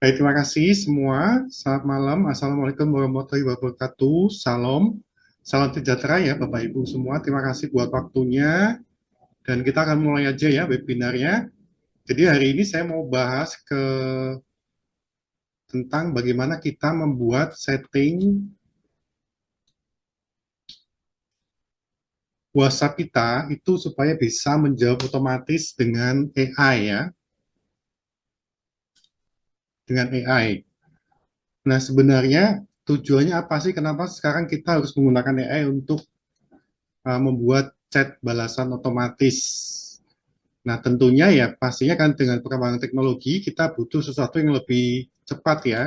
Baik, terima kasih semua. Selamat malam. Assalamualaikum warahmatullahi wabarakatuh. Salam. Salam sejahtera ya Bapak Ibu semua. Terima kasih buat waktunya. Dan kita akan mulai aja ya webinarnya. Jadi hari ini saya mau bahas tentang bagaimana kita membuat setting WhatsApp kita itu supaya bisa menjawab otomatis dengan AI ya, dengan AI. Nah, sebenarnya tujuannya apa sih? Kenapa sekarang kita harus menggunakan AI untuk membuat chat balasan otomatis? Nah, tentunya ya pastinya kan dengan perkembangan teknologi kita butuh sesuatu yang lebih cepat ya.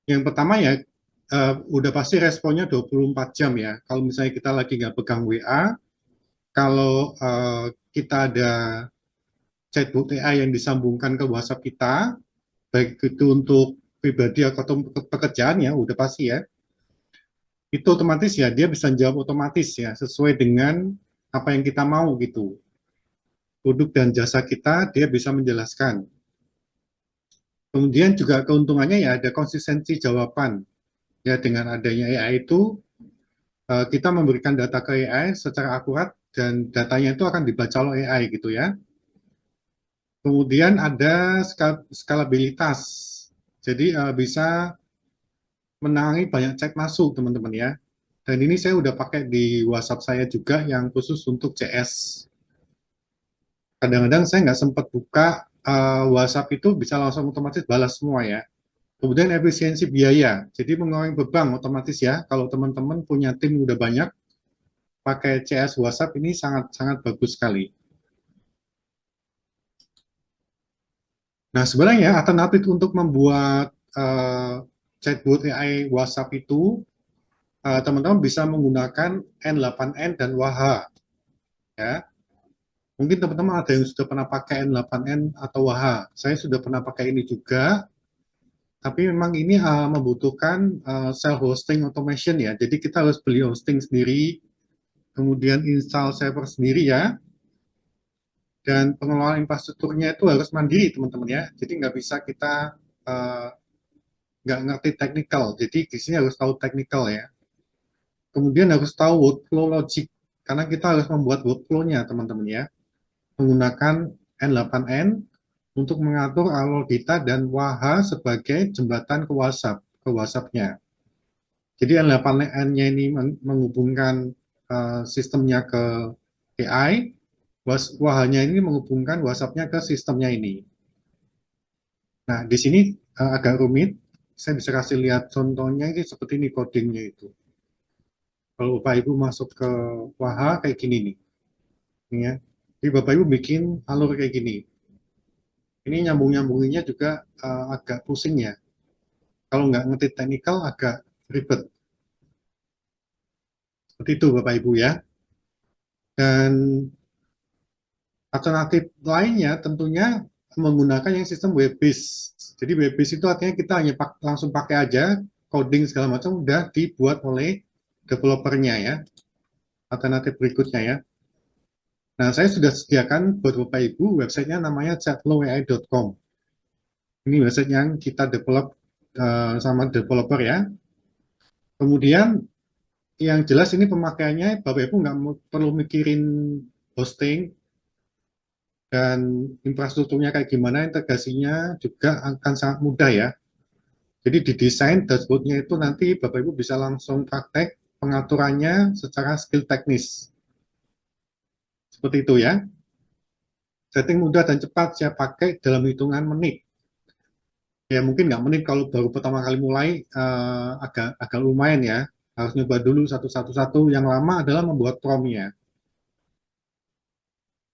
Yang pertama ya udah pasti responnya 24 jam ya. Kalau misalnya kita lagi nggak pegang WA, kalau kita ada chatbot AI yang disambungkan ke WhatsApp kita, baik itu untuk pribadi atau pekerjaan ya, udah pasti ya. Itu otomatis ya dia bisa jawab otomatis ya sesuai dengan apa yang kita mau gitu. Produk dan jasa kita dia bisa menjelaskan. Kemudian juga keuntungannya ya ada konsistensi jawaban. Ya dengan adanya AI itu kita memberikan data ke AI secara akurat dan datanya itu akan dibaca oleh AI gitu ya. Kemudian ada skalabilitas. Jadi bisa menangani banyak chat masuk teman-teman ya. Dan ini saya udah pakai di WhatsApp saya juga yang khusus untuk CS. Kadang-kadang saya nggak sempat buka WhatsApp itu bisa langsung otomatis balas semua ya. Kemudian efisiensi biaya, jadi mengurangi beban otomatis ya. Kalau teman-teman punya tim udah banyak, pakai CS WhatsApp ini sangat-sangat bagus sekali. Nah, sebenarnya alternatif untuk membuat chatbot AI WhatsApp itu, teman-teman bisa menggunakan N8N dan WAHA. Ya. Mungkin teman-teman ada yang sudah pernah pakai N8N atau WAHA. Saya sudah pernah pakai ini juga, tapi memang ini membutuhkan self-hosting automation ya. Jadi kita harus beli hosting sendiri, kemudian install server sendiri ya, dan pengelolaan infrastrukturnya itu harus mandiri teman-teman ya. Jadi nggak bisa kita uh, nggak ngerti teknikal. Jadi di sini harus tahu teknikal ya. Kemudian harus tahu workflow logic, karena kita harus membuat workflow-nya teman-teman ya, menggunakan N8N untuk mengatur alur kita dan WAHA sebagai jembatan ke WhatsApp, ke WhatsApp-nya. Jadi N8N-nya ini menghubungkan sistemnya ke AI, WAHA-nya ini menghubungkan WhatsApp-nya ke sistemnya ini. Nah, di sini agak rumit. Saya bisa kasih lihat contohnya ini seperti ini codingnya itu. Kalau Bapak Ibu masuk ke WAHA kayak gini nih. Ini ya. Jadi Bapak Ibu bikin alur kayak gini. Ini nyambung-nyambunginnya juga agak pusing ya. Kalau nggak ngerti teknikal agak ribet. Seperti itu Bapak Ibu ya. Dan alternatif lainnya tentunya menggunakan yang sistem web based. Jadi web based itu artinya kita hanya langsung pakai aja coding segala macam udah dibuat oleh developernya ya. Alternatif berikutnya ya. Nah, saya sudah sediakan buat Bapak Ibu websitenya namanya chatflowai.com. Ini website yang kita develop sama developer ya. Kemudian yang jelas ini pemakaiannya Bapak Ibu nggak perlu mikirin hosting dan infrastrukturnya kayak gimana, integrasinya juga akan sangat mudah ya. Jadi didesain dashboardnya itu nanti Bapak Ibu bisa langsung praktek pengaturannya secara skill teknis. Seperti itu ya. Setting mudah dan cepat saya pakai dalam hitungan menit. Ya mungkin nggak menit kalau baru pertama kali mulai agak agak lumayan ya. Harus nyoba dulu satu-satu. Yang lama adalah membuat promnya.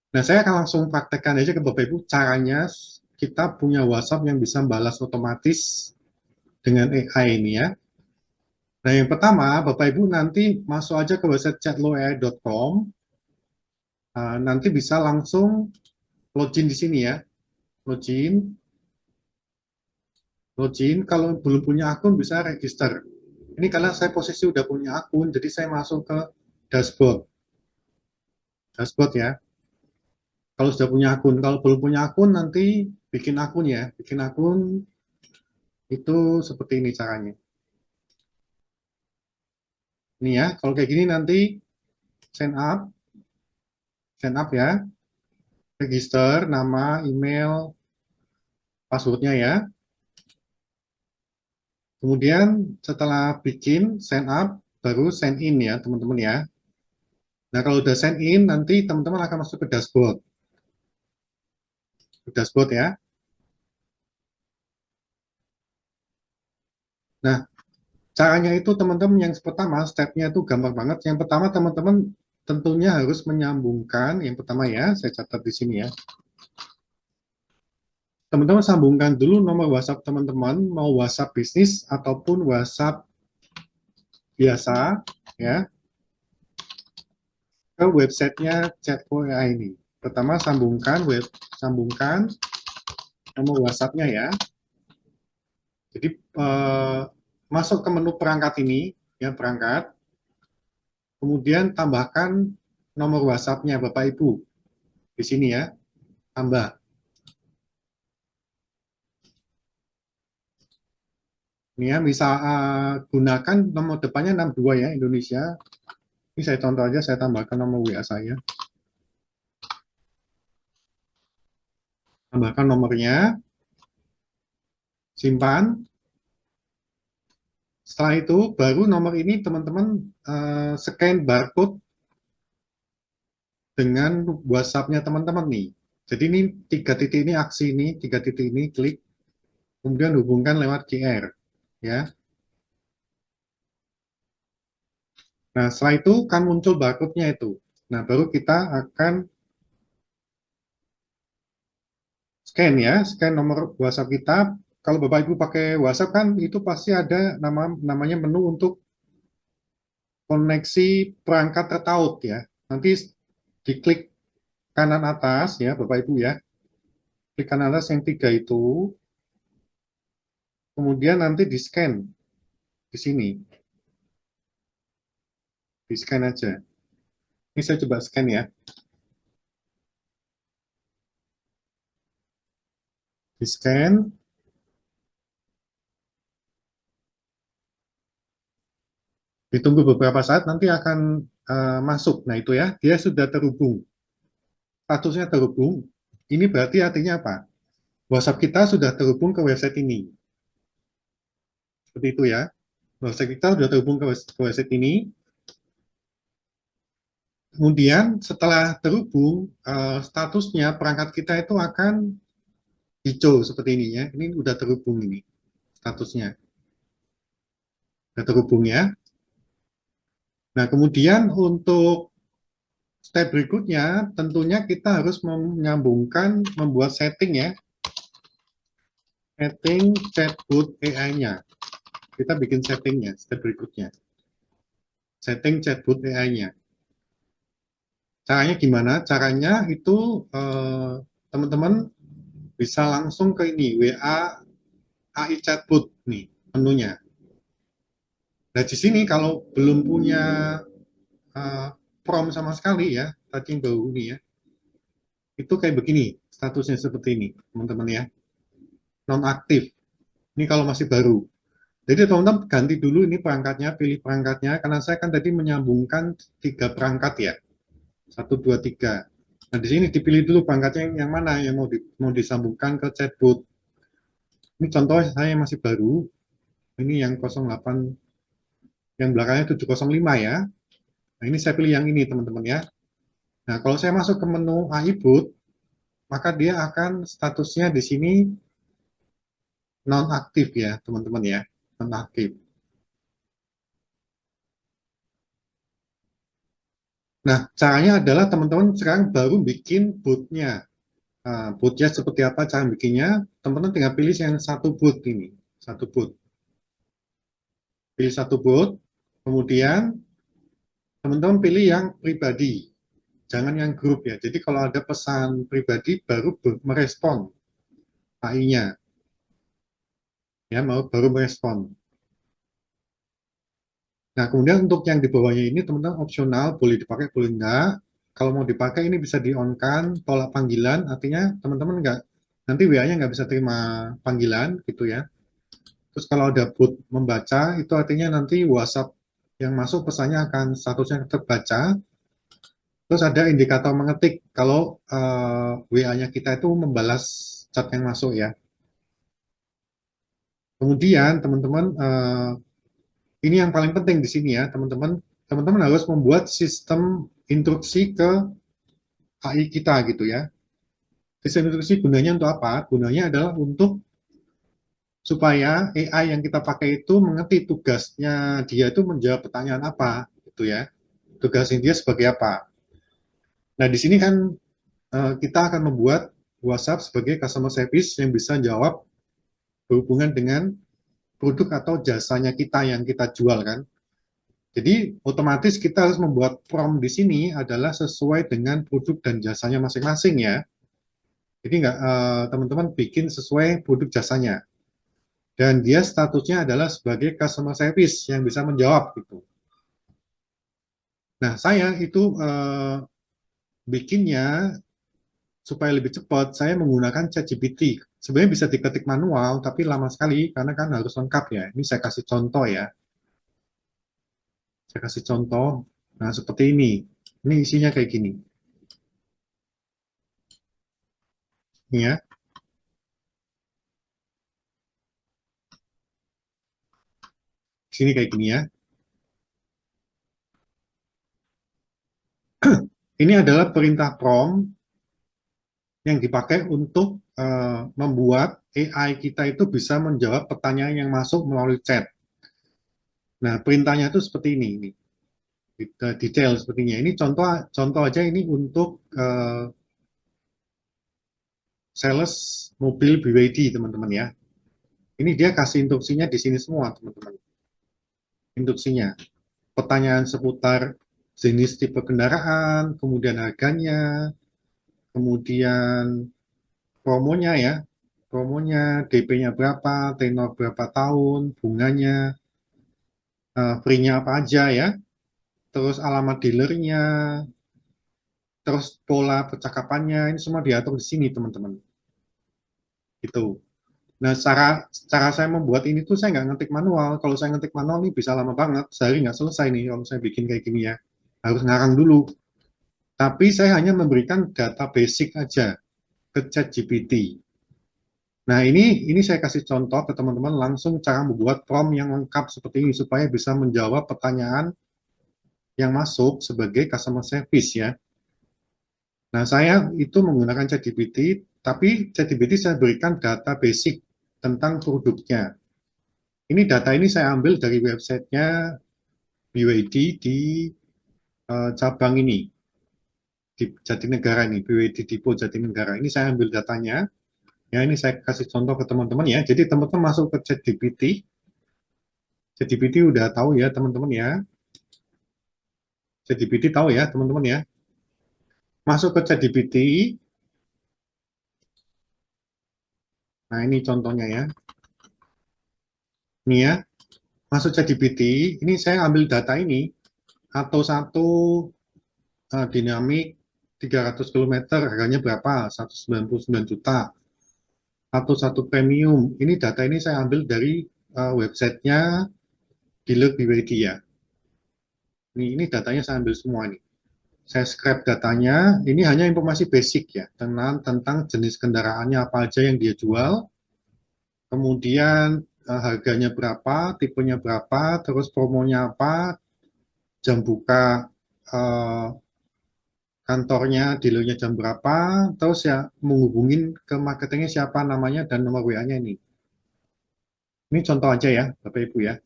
Nah, saya akan langsung praktekkan aja ke Bapak Ibu caranya kita punya WhatsApp yang bisa balas otomatis dengan AI ini ya. Nah, yang pertama, Bapak Ibu nanti masuk aja ke website chatloai.com, nanti bisa langsung login di sini ya. Login, login. Kalau belum punya akun bisa register. Ini karena saya posisi udah punya akun, jadi saya masuk ke dashboard. Dashboard ya. Kalau sudah punya akun, kalau belum punya akun nanti bikin akun ya. Bikin akun, Itu seperti ini caranya. Ini ya, kalau kayak gini nanti sign up, sign up ya, register, nama, email, passwordnya ya. Kemudian setelah bikin sign up, baru sign in ya teman-teman ya. Nah kalau udah sign in, nanti teman-teman akan masuk ke dashboard ya. Nah caranya itu teman-teman yang pertama, stepnya itu gampang banget. Yang pertama teman-teman tentunya harus menyambungkan, yang pertama ya, saya catat di sini ya. Teman-teman sambungkan dulu nomor WhatsApp teman-teman, mau WhatsApp bisnis ataupun WhatsApp biasa ya, ke websitenya Chat4AI ini. Pertama sambungkan nomor WhatsApp-nya ya. Jadi masuk ke menu perangkat ini, ya perangkat, kemudian tambahkan nomor WhatsApp-nya Bapak Ibu di sini ya, tambah. Ini ya, bisa gunakan nomor depannya 62 ya Indonesia. Ini saya contoh aja, saya tambahkan nomor WA saya. Tambahkan nomornya, simpan. Setelah itu baru nomor ini teman-teman scan barcode dengan WhatsApp-nya teman-teman nih. Jadi ini tiga titik ini aksi ini, tiga titik ini klik, kemudian hubungkan lewat QR ya. Nah setelah itu kan muncul barcode-nya itu. Nah baru kita akan scan ya, scan nomor WhatsApp kita. Kalau Bapak Ibu pakai WhatsApp kan itu pasti ada namanya menu untuk koneksi perangkat tertaut ya. Nanti diklik kanan atas ya Bapak Ibu ya. Klik kanan atas yang tiga itu, kemudian nanti di scan di sini, di scan aja. Ini saya coba scan ya, di scan, ditunggu beberapa saat nanti akan masuk. Nah itu ya, dia sudah terhubung, statusnya terhubung. Ini berarti artinya apa? WhatsApp kita sudah terhubung ke website ini. Seperti itu ya. WhatsApp kita sudah terhubung ke website ini. Kemudian setelah terhubung, statusnya perangkat kita itu akan hijau seperti ini ya. Ini udah terhubung ini statusnya. Sudah terhubung ya. Nah, kemudian untuk step berikutnya, tentunya kita harus menyambungkan, membuat setting ya, setting chatbot AI-nya. Kita bikin settingnya, step berikutnya. Setting chatbot AI-nya. Caranya gimana? Caranya itu teman-teman bisa langsung ke ini, WA AI chatbot nih, menunya. Nah, di sini kalau belum punya prompt sama sekali ya, tadi yang baru ini ya, itu kayak begini, statusnya seperti ini, teman-teman ya, nonaktif. Ini kalau masih baru. Jadi teman-teman ganti dulu ini perangkatnya, pilih perangkatnya, karena saya kan tadi menyambungkan tiga perangkat ya, satu, dua, tiga. Nah di sini dipilih dulu perangkatnya yang mana yang mau disambungkan ke chatbot. Ini contoh saya masih baru, ini yang 08, yang belakangnya 705 ya. Nah ini saya pilih yang ini teman-teman ya. Nah kalau saya masuk ke menu AI Bot, maka dia akan statusnya di sini nonaktif ya teman-teman ya, nonaktif. Nah, caranya adalah teman-teman sekarang baru bikin bootnya. Nah, bootnya seperti apa cara bikinnya? Teman-teman tinggal pilih yang satu boot ini. Satu boot. Pilih satu boot. Kemudian teman-teman pilih yang pribadi. Jangan yang grup ya. Jadi kalau ada pesan pribadi baru merespon AI-nya. Ya, baru merespon. Nah, kemudian untuk yang di bawahnya ini teman-teman opsional, boleh dipakai, boleh enggak. Kalau mau dipakai ini bisa di-on-kan, tolak panggilan, artinya teman-teman enggak, nanti WA-nya nggak bisa terima panggilan gitu ya. Terus kalau ada bot membaca, itu artinya nanti WhatsApp yang masuk pesannya akan statusnya terbaca. Terus ada indikator mengetik kalau WA-nya kita itu membalas chat yang masuk ya. Kemudian teman-teman, ini yang paling penting di sini ya, teman-teman. Teman-teman harus membuat sistem instruksi ke AI kita gitu ya. Sistem instruksi gunanya untuk apa? Gunanya adalah untuk supaya AI yang kita pakai itu mengerti tugasnya dia itu menjawab pertanyaan apa gitu ya. Tugasnya dia sebagai apa. Nah, di sini kan kita akan membuat WhatsApp sebagai customer service yang bisa jawab berhubungan dengan produk atau jasanya kita yang kita jual kan. Jadi otomatis kita harus membuat prompt di sini adalah sesuai dengan produk dan jasanya masing-masing ya. Jadi nggak teman-teman bikin sesuai produk jasanya. Dan dia statusnya adalah sebagai customer service yang bisa menjawab gitu. Nah, saya itu bikinnya supaya lebih cepat, saya menggunakan ChatGPT. Sebenarnya bisa diketik manual, tapi lama sekali karena kan harus lengkap ya. Ini saya kasih contoh ya. Saya kasih contoh. Nah, seperti ini. Ini isinya kayak gini. Ini ya. Sini kayak gini ya. Ini adalah perintah prompt yang dipakai untuk membuat AI kita itu bisa menjawab pertanyaan yang masuk melalui chat. Nah, perintahnya itu seperti ini detail sepertinya. Ini contoh contoh aja ini untuk sales mobil BYD teman-teman ya. Ini dia kasih instruksinya di sini semua teman-teman. Instruksinya. Pertanyaan seputar jenis tipe kendaraan, kemudian harganya, kemudian promonya ya, promonya, DP-nya berapa, tenor berapa tahun, bunganya, free-nya apa aja ya, terus alamat dealernya, terus pola percakapannya, ini semua diatur di sini teman-teman. Gitu. Nah, cara saya membuat ini tuh saya nggak ngetik manual. Kalau saya ngetik manual nih bisa lama banget, sehari nggak selesai nih kalau saya bikin kayak gini ya. Harus ngarang dulu. Tapi saya hanya memberikan data basic aja ke ChatGPT. Nah, ini saya kasih contoh ke teman-teman langsung cara membuat prompt yang lengkap seperti ini supaya bisa menjawab pertanyaan yang masuk sebagai customer service ya. Nah, saya itu menggunakan ChatGPT, tapi ChatGPT saya berikan data basic tentang produknya. Ini data ini saya ambil dari websitenya BYD di cabang ini, di Jatinegara ini, BYD Depo Jatinegara. Ini saya ambil datanya, ya ini saya kasih contoh ke teman-teman ya. Jadi teman-teman masuk ke ChatGPT, ChatGPT udah tahu ya teman-teman ya. ChatGPT tahu ya teman-teman ya. Masuk ke ChatGPT, nah ini contohnya ya. Ini ya, masuk ChatGPT, ini saya ambil data ini, atau satu dinamik 300 kilometer harganya berapa? 199 juta. Atau satu premium. Ini data ini saya ambil dari websitenya dealer BYD ya. Ini datanya saya ambil semua nih. Saya scrap datanya. Ini hanya informasi basic ya tentang jenis kendaraannya apa aja yang dia jual. Kemudian harganya berapa, tipenya berapa, terus promonya apa, jam buka uh, kantornya, dealernya jam berapa, terus ya menghubungin ke marketingnya siapa namanya dan nomor WA-nya ini. Ini contoh aja ya, Bapak Ibu ya.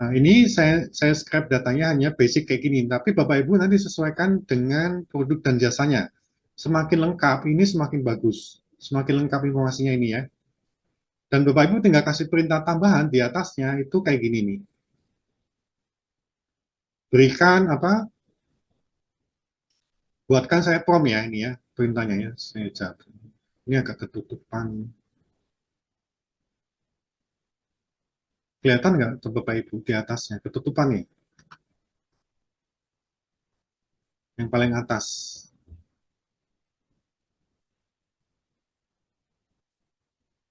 Nah, ini saya scrap datanya hanya basic kayak gini, tapi Bapak Ibu nanti sesuaikan dengan produk dan jasanya. Semakin lengkap, ini semakin bagus. Semakin lengkap informasinya ini ya. Dan Bapak Ibu tinggal kasih perintah tambahan di atasnya, itu kayak gini nih. Berikan apa, buatkan saya prom ya ini ya, perintahnya ya. Saya jatuh. Ini agak ketutupan. Kelihatan nggak tuh Bapak Ibu di atasnya? Ketutupan nih, yang paling atas.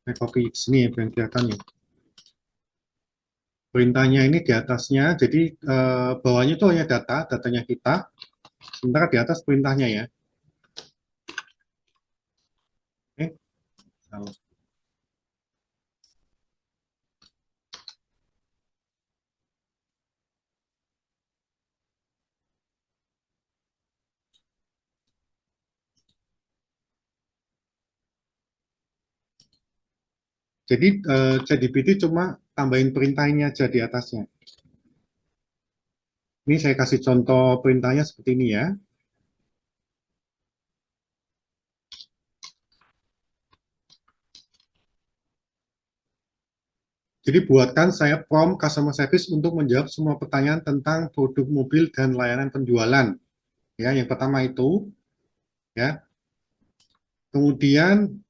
Saya copy sini ya, yang kelihatannya. Perintahnya ini di atasnya, jadi bawahnya itu hanya datanya kita, sementara di atas perintahnya ya. Oke, salah. Jadi ChatGPT cuma tambahin perintah ini aja di atasnya. Ini saya kasih contoh perintahnya seperti ini ya. Jadi buatkan saya prompt customer service untuk menjawab semua pertanyaan tentang produk mobil dan layanan penjualan. Ya, yang pertama itu ya. Kemudian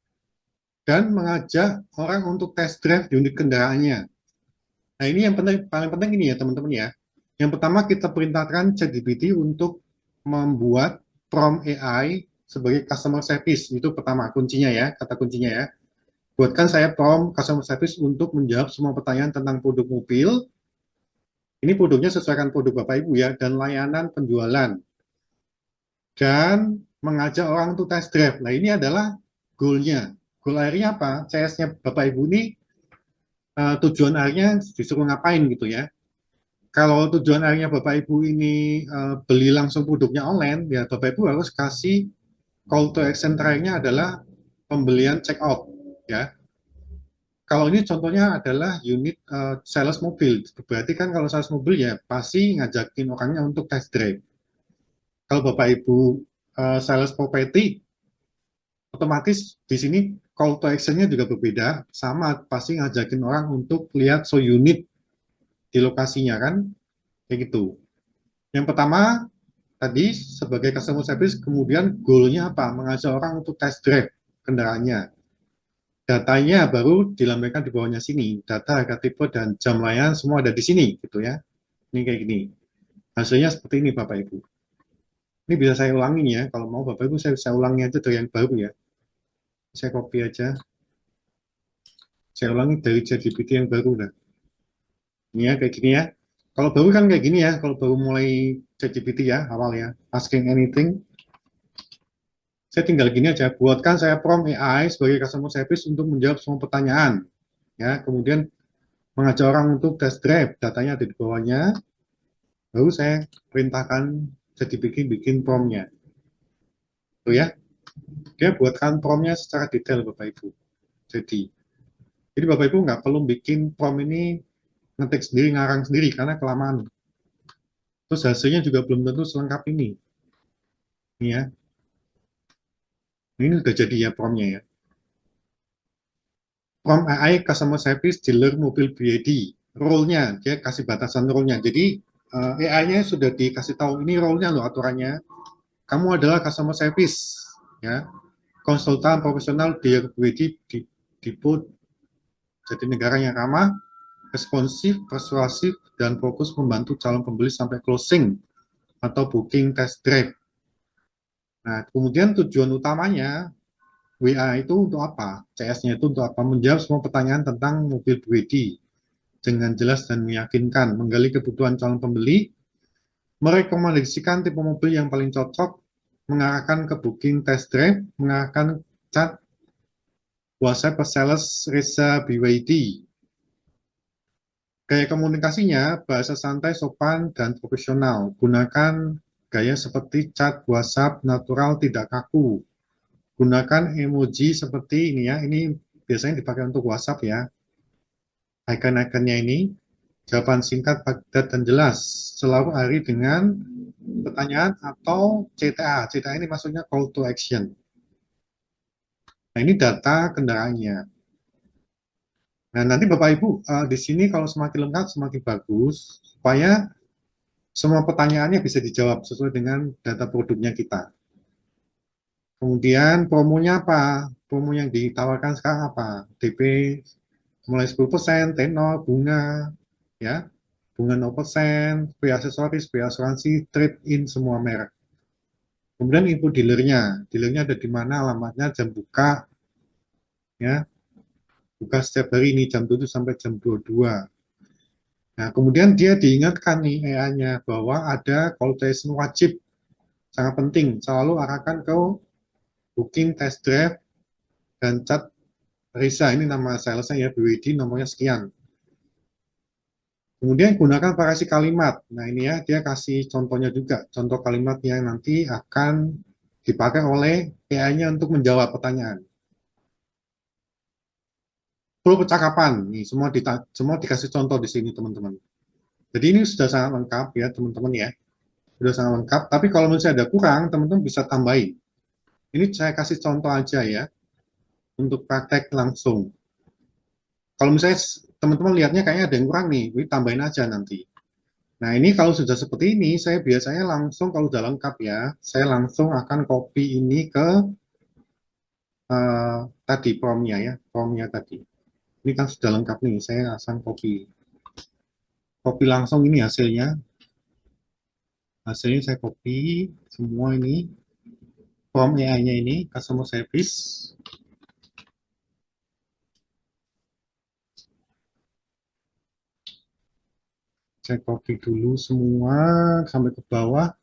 dan mengajak orang untuk test drive di unit kendaraannya. Nah, ini yang penting, paling penting ini ya teman-teman ya. Yang pertama kita perintahkan ChatGPT untuk membuat prompt AI sebagai customer service. Itu pertama kuncinya ya, kata kuncinya ya. Buatkan saya prompt customer service untuk menjawab semua pertanyaan tentang produk mobil. Ini produknya sesuaikan produk Bapak Ibu ya, dan layanan penjualan. Dan mengajak orang untuk test drive. Nah, ini adalah goal-nya. Goal akhirnya apa? CS-nya Bapak Ibu ini tujuan akhirnya disuruh ngapain gitu ya. Kalau tujuan akhirnya Bapak Ibu ini beli langsung produknya online, ya Bapak Ibu harus kasih call to action terakhirnya adalah pembelian check out ya. Kalau ini contohnya adalah unit sales mobil, berarti kan kalau sales mobil ya pasti ngajakin orangnya untuk test drive. Kalau Bapak Ibu sales property, otomatis di sini call to action-nya juga berbeda, sama pasti ngajakin orang untuk lihat show unit di lokasinya kan, kayak gitu. Yang pertama tadi sebagai customer service, kemudian goalnya apa? Mengajak orang untuk test drive kendaraannya. Datanya baru dilambaikan di bawahnya sini. Data, harga tipe, dan jam layanan semua ada di sini, gitu ya. Ini kayak gini. Hasilnya seperti ini, Bapak Ibu. Ini bisa saya ulangin ya. Kalau mau Bapak Ibu, saya ulangi aja dari yang baru ya. Saya copy aja. Saya ulangi dari ChatGPT yang baru. Nah. Ini ya, kayak gini ya. Kalau baru kan kayak gini ya. Kalau baru mulai ChatGPT ya, awal ya. Asking anything. Saya tinggal gini aja. Buatkan saya prompt AI sebagai customer service untuk menjawab semua pertanyaan. Ya, kemudian mengajak orang untuk test drive. Datanya ada di bawahnya. Baru saya perintahkan jadi bikin prompt-nya. Tuh ya. Dia buatkan prompt-nya secara detail Bapak Ibu. Jadi, jadi Bapak Ibu nggak perlu bikin prompt ini ngetik sendiri, ngarang sendiri, karena kelamaan. Terus hasilnya juga belum tentu selengkap ini. Ini ya. Ini udah jadi ya prompt-nya ya. Prompt AI Customer Service Dealer Mobil BYD. Role-nya, dia kasih batasan role-nya. Jadi, AI-nya sudah dikasih tahu, ini role-nya loh aturannya. Kamu adalah customer service. Ya, konsultan profesional di BYD di jadi negara yang ramah, responsif, persuasif, dan fokus membantu calon pembeli sampai closing atau booking test drive. Nah, kemudian tujuan utamanya WA itu untuk apa? CS-nya itu untuk apa? Menjawab semua pertanyaan tentang mobil BYD dengan jelas dan meyakinkan, menggali kebutuhan calon pembeli, merekomendasikan tipe mobil yang paling cocok, mengarahkan ke booking test drive, mengarahkan chat WhatsApp ke sales Reza BYD. Gaya komunikasinya, bahasa santai, sopan, dan profesional. Gunakan gaya seperti chat WhatsApp natural, tidak kaku. Gunakan emoji seperti ini ya. Ini biasanya dipakai untuk WhatsApp ya. Icon-iconnya ini. Jawaban singkat, padat, dan jelas. Selalu akhiri dengan pertanyaan atau CTA. CTA ini maksudnya call to action. Nah, ini data kendaraannya. Nah, nanti Bapak Ibu di sini kalau semakin lengkap, semakin bagus, supaya semua pertanyaannya bisa dijawab sesuai dengan data produknya kita. Kemudian promonya apa? Promo yang ditawarkan sekarang apa? DP mulai 10%, tenor, bunga, ya, bunga 0%, free aksesoris, free asuransi, trade in semua merek. Kemudian info dealernya, dealernya ada di mana, alamatnya, jam buka, ya, buka setiap hari ini jam 7 sampai jam 22. Nah, kemudian dia diingatkan nih AI-nya bahwa ada call to action wajib, sangat penting, selalu arahkan ke booking test drive dan chat Risa, ini nama salesnya ya, BWD nomornya sekian. Kemudian gunakan variasi kalimat. Nah ini ya, dia kasih contohnya juga, contoh kalimat yang nanti akan dipakai oleh AI-nya untuk menjawab pertanyaan. Full percakapan, nih semua dikasih contoh di sini teman-teman. Jadi ini sudah sangat lengkap ya teman-teman ya, sudah sangat lengkap. Tapi kalau misalnya ada kurang, teman-teman bisa tambahin. Ini saya kasih contoh aja ya, untuk praktek langsung. Kalau misalnya teman-teman lihatnya kayaknya ada yang kurang nih, ini tambahin aja nanti. Nah, ini kalau sudah seperti ini, saya biasanya langsung kalau sudah lengkap ya, saya langsung akan copy ini ke tadi promnya tadi. Ini kan sudah lengkap nih, saya langsung copy langsung ini hasilnya. Hasilnya saya copy semua ini, prom AI-nya ini, customer service. Saya copy dulu semua sampai ke bawah.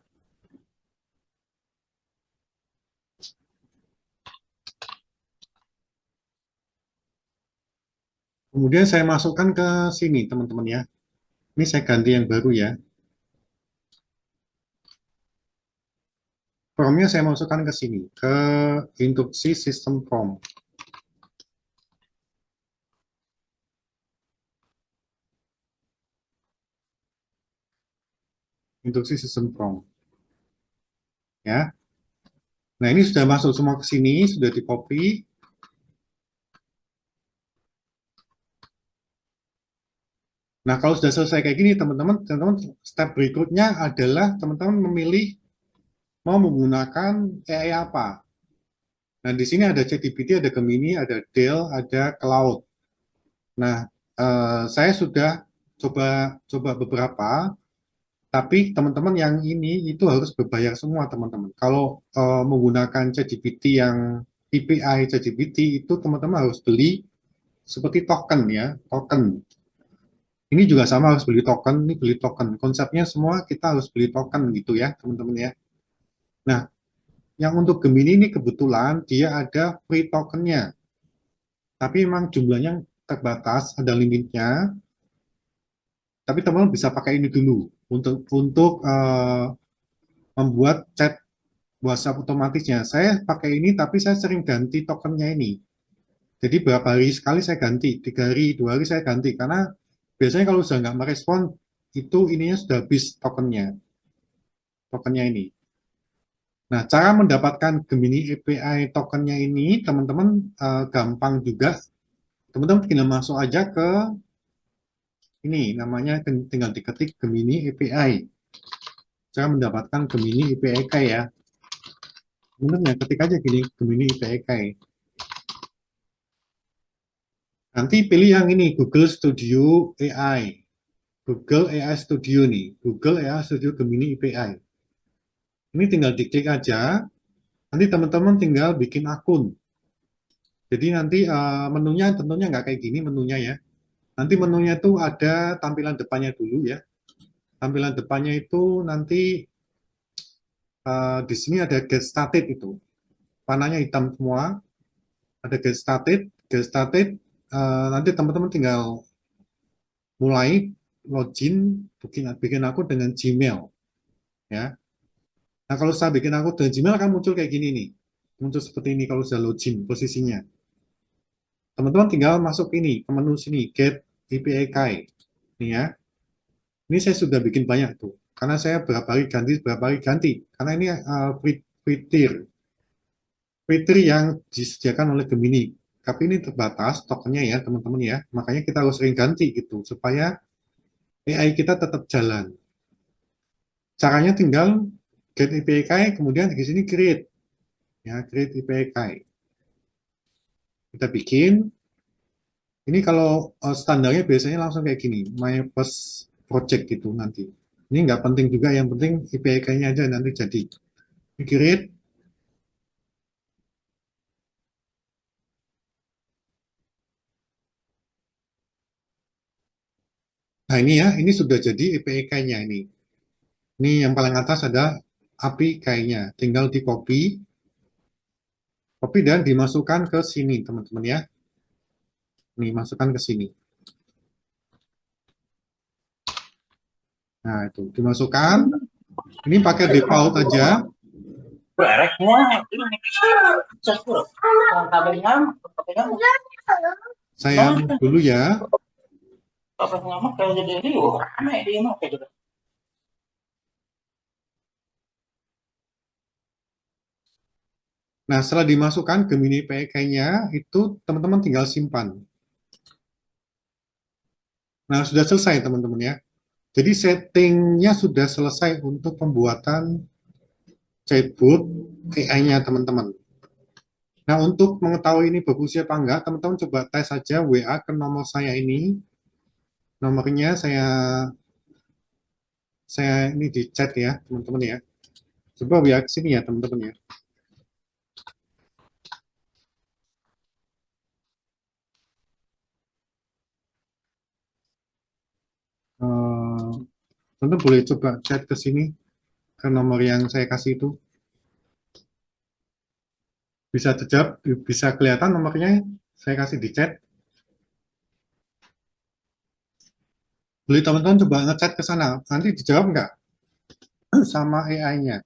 Kemudian saya masukkan ke sini, teman-teman ya. Ini saya ganti yang baru ya. Promnya saya masukkan ke sini, ke induksi sistem prom. Induksi sistem prom. Ya. Nah, ini sudah masuk semua ke sini, sudah di copy. Nah, kalau sudah selesai kayak gini, teman-teman, step berikutnya adalah teman-teman memilih mau menggunakan AI apa. Nah, di sini ada ChatGPT, ada Gemini, ada Dell, ada Cloud. Nah, saya sudah coba beberapa, tapi teman-teman yang ini itu harus berbayar semua, teman-teman. Kalau menggunakan ChatGPT yang API ChatGPT itu teman-teman harus beli seperti token ya, token. Ini juga sama harus beli token, ini beli token. Konsepnya semua kita harus beli token gitu ya, teman-teman ya. Nah, yang untuk Gemini ini kebetulan dia ada free tokennya, tapi memang jumlahnya terbatas, ada limitnya. Tapi teman-teman bisa pakai ini dulu untuk membuat chat WhatsApp otomatisnya. Saya pakai ini, tapi saya sering ganti tokennya ini. Jadi berapa hari sekali saya ganti, 3 hari, 2 hari saya ganti, karena biasanya kalau sudah nggak merespon, itu ininya sudah habis tokennya ini. Nah, cara mendapatkan Gemini API tokennya ini, teman-teman gampang juga. Teman-teman tinggal masuk aja ke ini, namanya tinggal diketik Gemini API. Cara mendapatkan Gemini API ya. Teman-teman ya, ketik aja gini, Gemini API. Nanti pilih yang ini, Google Studio AI. Google AI Studio nih, Google AI Studio Gemini API. Ini tinggal diklik aja, nanti teman-teman tinggal bikin akun. Jadi nanti menunya tentunya nggak kayak gini menunya ya. Nanti menunya itu ada tampilan depannya dulu ya. Tampilan depannya itu nanti di sini ada get started itu. Panahnya hitam semua, ada get started, get started. Nanti teman-teman tinggal mulai login, bikin akun dengan Gmail ya. Nah kalau saya bikin akun dengan Gmail akan muncul kayak gini nih, muncul seperti ini kalau sudah login posisinya. Teman-teman tinggal masuk ini ke menu sini, get API ini ya. Ini saya sudah bikin banyak tuh, karena saya berapa hari ganti, karena ini fitur yang disediakan oleh Gemini. Tapi ini terbatas tokennya ya teman-teman ya, makanya kita harus sering ganti gitu, supaya AI kita tetap jalan. Caranya tinggal get API, kemudian di sini create, ya create API. Kita bikin, ini kalau standarnya biasanya langsung kayak gini, my first project gitu nanti. Ini nggak penting juga, yang penting API-nya aja nanti jadi. Create, Nah ini ya, ini sudah jadi API-nya ini. Ini yang paling atas ada API-nya. Tinggal di copy, copy dan dimasukkan ke sini teman-teman ya. Nih masukkan ke sini. Nah itu dimasukkan. Ini pakai default aja. Saya dulu ya. Nah, setelah dimasukkan Gemini PK-nya, itu teman-teman tinggal simpan. Nah, sudah selesai teman-teman ya. Jadi settingnya sudah selesai untuk pembuatan chatbot AI-nya teman-teman. Nah, untuk mengetahui ini bagus apa enggak, teman-teman coba tes saja WA ke nomor saya ini. Nomornya saya ini di chat ya, teman-teman ya. Coba WA ke sini ya, teman-teman ya. Teman-teman boleh coba chat ke sini ke nomor yang saya kasih itu. Bisa terjawab, bisa kelihatan nomornya. Saya kasih di chat. Boleh teman-teman coba ngechat ke sana. Nanti dijawab nggak sama AI-nya.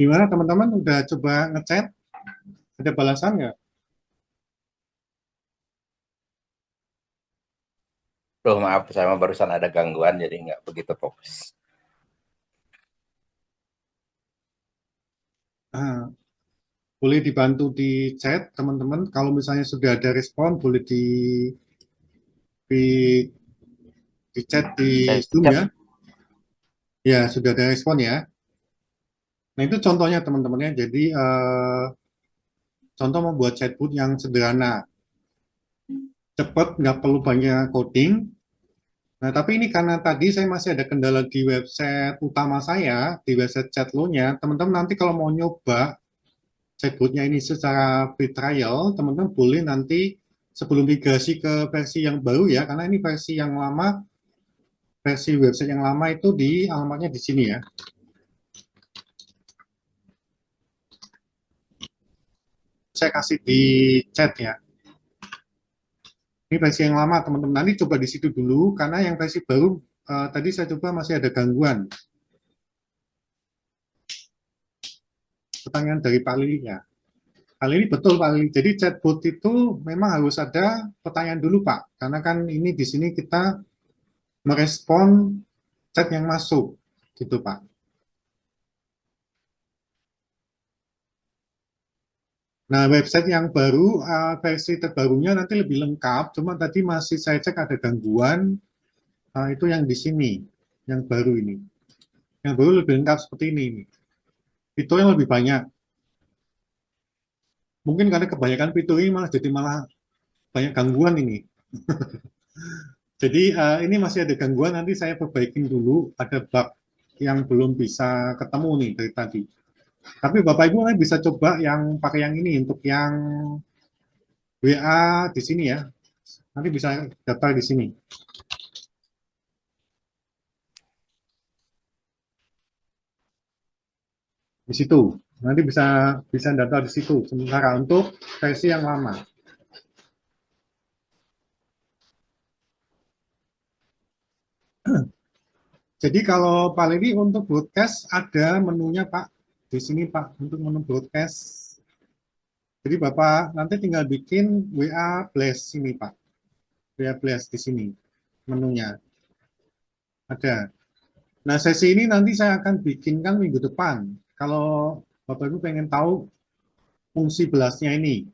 Gimana teman-teman? Udah coba ngechat? Ada balasan nggak? Loh, maaf, saya barusan ada gangguan, jadi nggak begitu fokus. Ah, boleh dibantu di chat teman-teman. Kalau misalnya sudah ada respon, boleh di, di chat di Saya Zoom chat, ya. Ya, sudah ada respon ya. Nah, itu contohnya teman-temannya. Jadi, contoh membuat chatbot yang sederhana. Cepat, nggak perlu banyak coding. Nah, tapi ini karena tadi saya masih ada kendala di website utama saya, di website Chatlo-nya. Teman-teman nanti kalau mau nyoba chatbotnya ini secara free trial, teman-teman boleh nanti sebelum migrasi ke versi yang baru ya, karena ini versi yang lama, versi website yang lama itu di alamatnya di sini ya. Saya kasih di chat ya. Ini versi yang lama teman-teman. Nanti coba di situ dulu, karena yang versi baru tadi saya coba masih ada gangguan. Pertanyaan dari Pak Lili ya. Hal ini betul Pak Lili. Jadi chatbot itu memang harus ada pertanyaan dulu Pak, karena kan ini di sini kita merespon chat yang masuk, gitu Pak. Nah, website yang baru, versi terbarunya nanti lebih lengkap, cuma tadi masih saya cek ada gangguan, itu yang di sini, yang baru ini. Yang baru lebih lengkap seperti ini. Fitur yang lebih banyak. Mungkin karena kebanyakan fitur ini malah jadi malah banyak gangguan ini. Jadi ini masih ada gangguan, nanti saya perbaikin dulu, ada bug yang belum bisa ketemu nih dari tadi. Tapi Bapak Ibu nanti bisa coba yang pakai yang ini untuk yang WA di sini ya. Nanti bisa daftar di sini. Di situ. Nanti bisa bisa daftar di situ. Sementara untuk versi yang lama. Jadi kalau Pak Lili untuk broadcast ada menunya Pak di sini Pak untuk menu broadcast. Jadi Bapak nanti tinggal bikin WA Blast sini Pak. WA Blast di sini menunya ada. Nah sesi ini nanti saya akan bikinkan minggu depan. Kalau Bapak Ibu pengen tahu fungsi belasnya ini,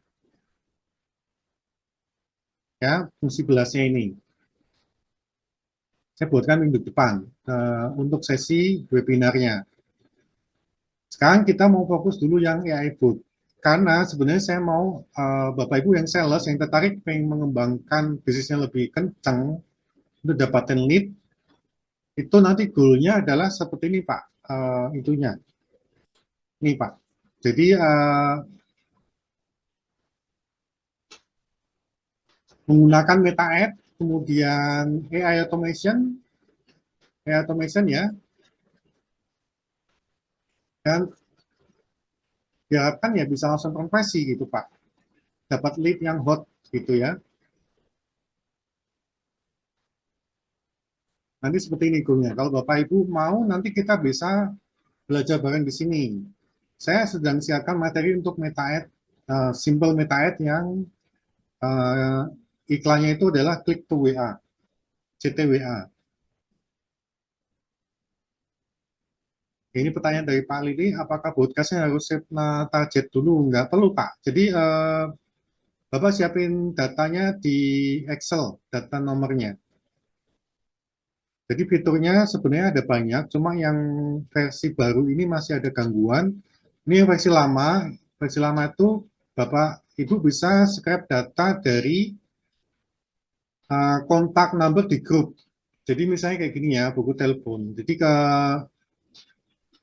ya fungsi belasnya ini, saya buatkan minggu depan untuk sesi webinarnya. Sekarang kita mau fokus dulu yang AI Bot. Karena sebenarnya saya mau Bapak Ibu yang sales, yang tertarik pengen mengembangkan bisnisnya lebih kencang untuk dapatin lead, itu nanti goalnya adalah seperti ini Pak, itunya. Ini Pak. Jadi menggunakan Meta Ad, kemudian AI automation ya, dan diharapkan ya bisa langsung konversi gitu Pak. Dapat lead yang hot gitu ya. Nanti seperti ini goalnya. Kalau Bapak Ibu mau, nanti kita bisa belajar bareng di sini. Saya sedang siapkan materi untuk meta ad, simple meta ad yang uh, iklannya itu adalah klik to WA, CTWA. Ini pertanyaan dari Pak Lili, apakah broadcastnya harus set target dulu? Nggak perlu Pak. Jadi Bapak siapin datanya di Excel, data nomornya. Jadi fiturnya sebenarnya ada banyak, cuma yang versi baru ini masih ada gangguan. Ini yang versi lama itu Bapak Ibu bisa scrap data dari kontak number di grup. Jadi misalnya kayak gini ya, buku telepon. Jadi ke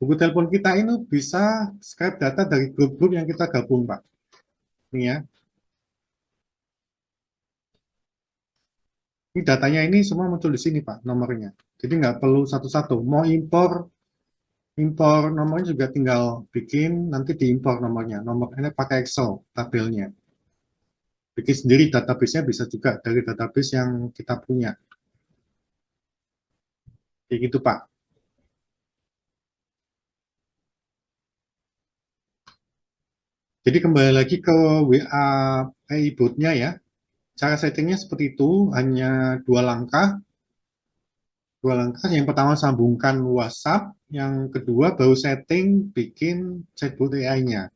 buku telepon kita ini bisa scrap data dari grup-grup yang kita gabung, Pak. Ini ya. Ini datanya ini semua muncul di sini, Pak, nomornya. Jadi nggak perlu satu-satu. Mau impor nomornya juga tinggal bikin, nanti diimpor nomornya. Nomor ini pakai Excel, tabelnya. Bikin sendiri database-nya bisa juga dari database yang kita punya. Kayak gitu, Pak. Jadi kembali lagi ke WA e-bot-nya ya. Cara settingnya seperti itu, hanya dua langkah. Dua langkah, yang pertama sambungkan WhatsApp, yang kedua baru setting bikin chatbot AI-nya.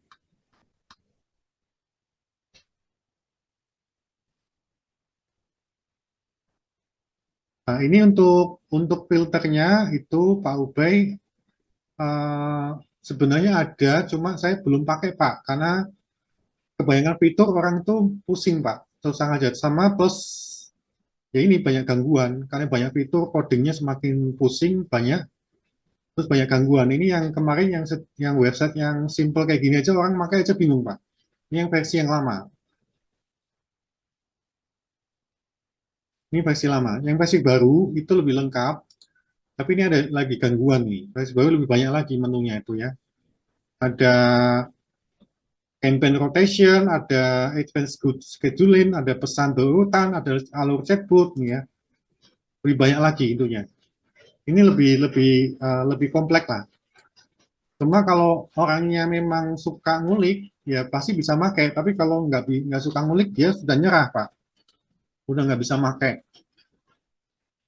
Nah, ini untuk filternya itu Pak Ubay sebenarnya ada, cuma saya belum pakai Pak, karena kebanyakan fitur orang itu pusing Pak, susah aja. Sama plus ya ini banyak gangguan, karena banyak fitur codingnya semakin pusing, banyak terus banyak gangguan. Ini yang kemarin yang website yang simple kayak gini aja orang pakai aja bingung Pak. Ini yang versi yang lama. Ini versi lama. Yang versi baru itu lebih lengkap, tapi ini ada lagi gangguan nih. Versi baru lebih banyak lagi menunya itu ya. Ada campaign rotation, ada advanced scheduling, ada pesan berurutan, ada alur chatbot nih ya. Lebih banyak lagi intinya. Ini lebih kompleks lah. Cuma kalau orangnya memang suka ngulik, ya pasti bisa pakai. Tapi kalau nggak suka ngulik, dia sudah nyerah, Pak. Udah nggak bisa pakai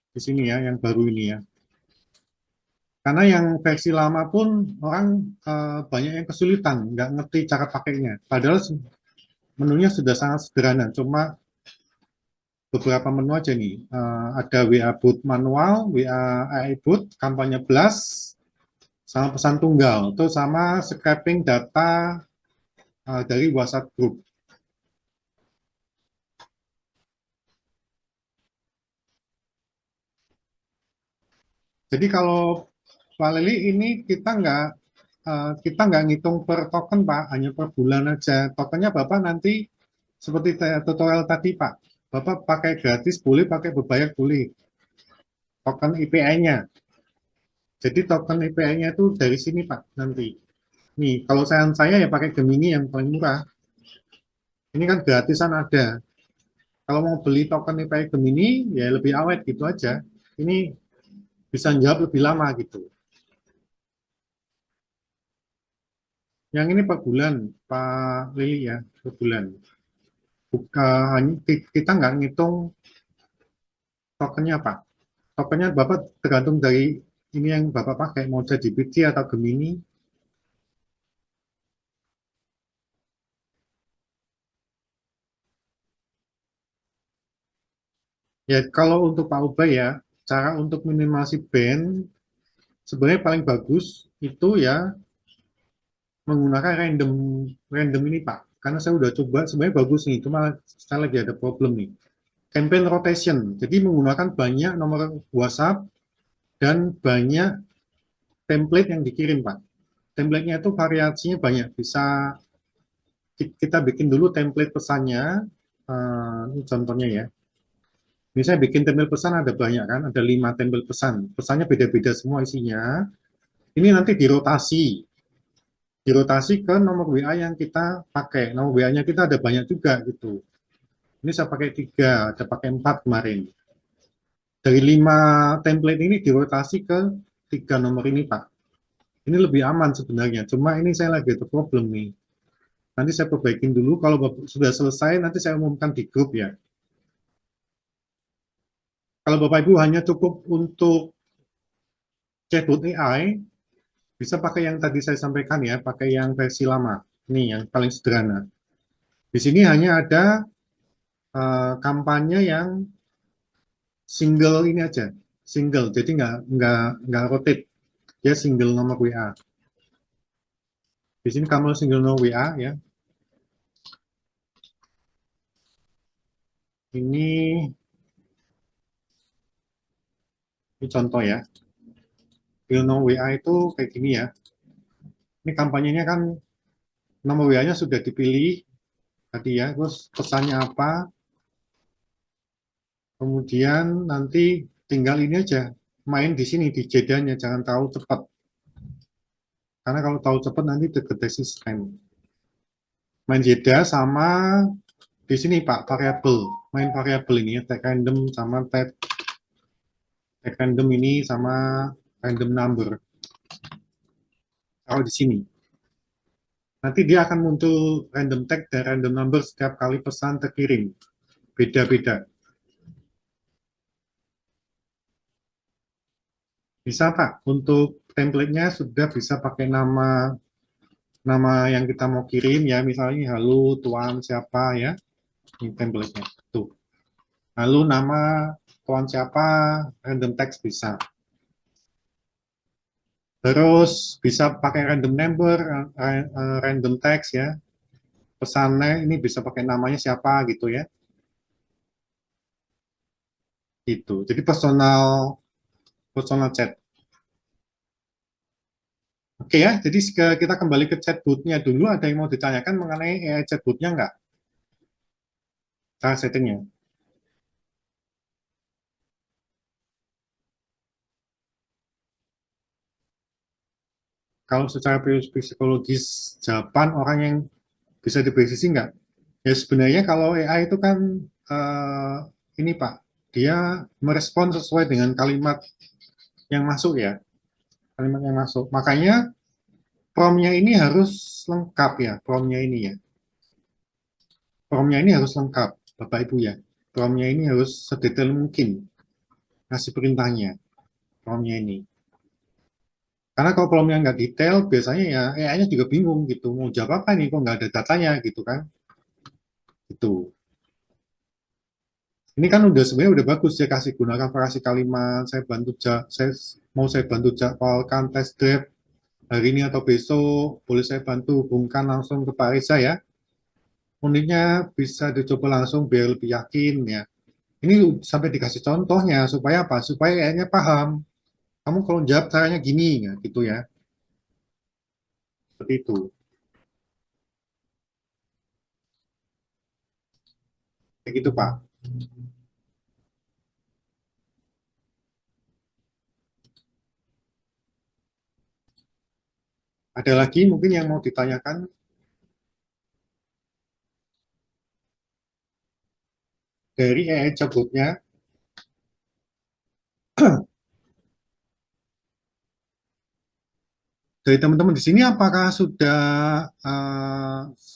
di sini ya, yang baru ini ya. Karena yang versi lama pun orang banyak yang kesulitan, nggak ngerti cara pakainya. Padahal menunya sudah sangat sederhana, cuma beberapa menu aja nih. Ada WA Bot manual, WA AI Bot, kampanye blast, sama pesan tunggal, itu sama scraping data dari WhatsApp Group. Jadi kalau Pak Lili ini kita nggak ngitung per token Pak, hanya per bulan aja. Tokennya Bapak nanti seperti tutorial tadi Pak, Bapak pakai gratis boleh, pakai berbayar boleh. Token IPI-nya. Jadi token IPI-nya itu dari sini Pak nanti. Nih, kalau saya ya pakai Gemini yang paling murah. Ini kan gratisan ada. Kalau mau beli token IPI Gemini ya lebih awet gitu aja. Ini bisa jawab lebih lama gitu. Yang ini per bulan, Pak Lili ya, per bulan. Kita nggak ngitung tokennya Pak. Tokennya Bapak tergantung dari ini yang Bapak pakai, mau ChatGPT atau Gemini. Ya kalau untuk Pak Ubay ya, cara untuk minimasi band sebenarnya paling bagus itu ya menggunakan random random ini Pak. Karena saya udah coba sebenarnya bagus nih, cuma saya lagi ada problem nih. Campaign rotation, jadi menggunakan banyak nomor WhatsApp dan banyak template yang dikirim Pak. Template-nya itu variasinya banyak, bisa kita bikin dulu template pesannya. Ini contohnya ya. Ini saya bikin template pesan ada banyak kan, ada 5 template pesan. Pesannya beda-beda semua isinya. Ini nanti dirotasi ke nomor WA yang kita pakai. Nomor WA-nya kita ada banyak juga gitu. Ini saya pakai 3, ada pakai 4 kemarin. Dari 5 template ini dirotasi ke 3 nomor ini Pak. Ini lebih aman sebenarnya. Cuma ini saya lagi ada problem nih. Nanti saya perbaikin dulu. Kalau sudah selesai, nanti saya umumkan di grup ya. Kalau Bapak Ibu hanya cukup untuk chatbot AI, bisa pakai yang tadi saya sampaikan ya, pakai yang versi lama. Ini yang paling sederhana. Di sini hanya ada kampanye yang single ini aja, single. Jadi nggak rotate, dia single nomor WA. Di sini kamu single nomor WA ya. Ini, ini contoh ya. Single nomor WA itu kayak gini ya. Ini kampanyenya kan nomor WA-nya sudah dipilih tadi ya. Terus pesannya apa? Kemudian nanti tinggal ini aja, main di sini di jedanya, jangan tahu cepat. Karena kalau tahu cepat nanti terdeteksi spam. Main jeda sama di sini Pak, variabel. Main variabel ini ya, tag random sama tag random ini sama random number. Kalau di sini. Nanti dia akan muncul random tag dan random number setiap kali pesan terkirim. Beda-beda. Bisa Pak, untuk template-nya sudah bisa pakai nama nama yang kita mau kirim ya, misalnya halo tuan siapa ya, ini template-nya. Tuh. Lalu nama tuan siapa, random text bisa. Terus bisa pakai random number, random text ya. Pesannya ini bisa pakai namanya siapa gitu ya. Gitu. Jadi personal personal chat. Oke ya, jadi kita kembali ke chatbotnya dulu. Ada yang mau ditanyakan mengenai AI chatbotnya nggak? Cara settingnya. Kalau secara psikologis jawaban orang yang bisa dipresisi nggak? Ya sebenarnya kalau AI itu kan eh, ini Pak, dia merespon sesuai dengan kalimat yang masuk ya, kalimat yang masuk. Makanya promnya ini harus lengkap ya, promnya ini ya. Promnya ini harus lengkap, Bapak Ibu ya. Promnya ini harus sedetail mungkin ngasih perintahnya, promnya ini. Karena kalau promnya nggak detail, biasanya ya AI-nya juga bingung gitu, mau jawab apa nih, kok nggak ada datanya gitu kan. Itu. Ini kan udah sebenarnya udah bagus ya, kasih gunakan variasi kalimat, saya bantu jadwalkan test drive hari ini atau besok, boleh saya bantu hubungkan langsung ke Pak Reza ya. Uniknya bisa dicoba langsung biar lebih yakin ya. Ini sampai dikasih contohnya supaya apa? Supaya kayaknya paham. Kamu kalau jawab caranya gini ya, gitu ya. Seperti itu. Kayak gitu Pak. Ada lagi mungkin yang mau ditanyakan dari AI chatbotnya? Dari teman-teman di sini apakah sudah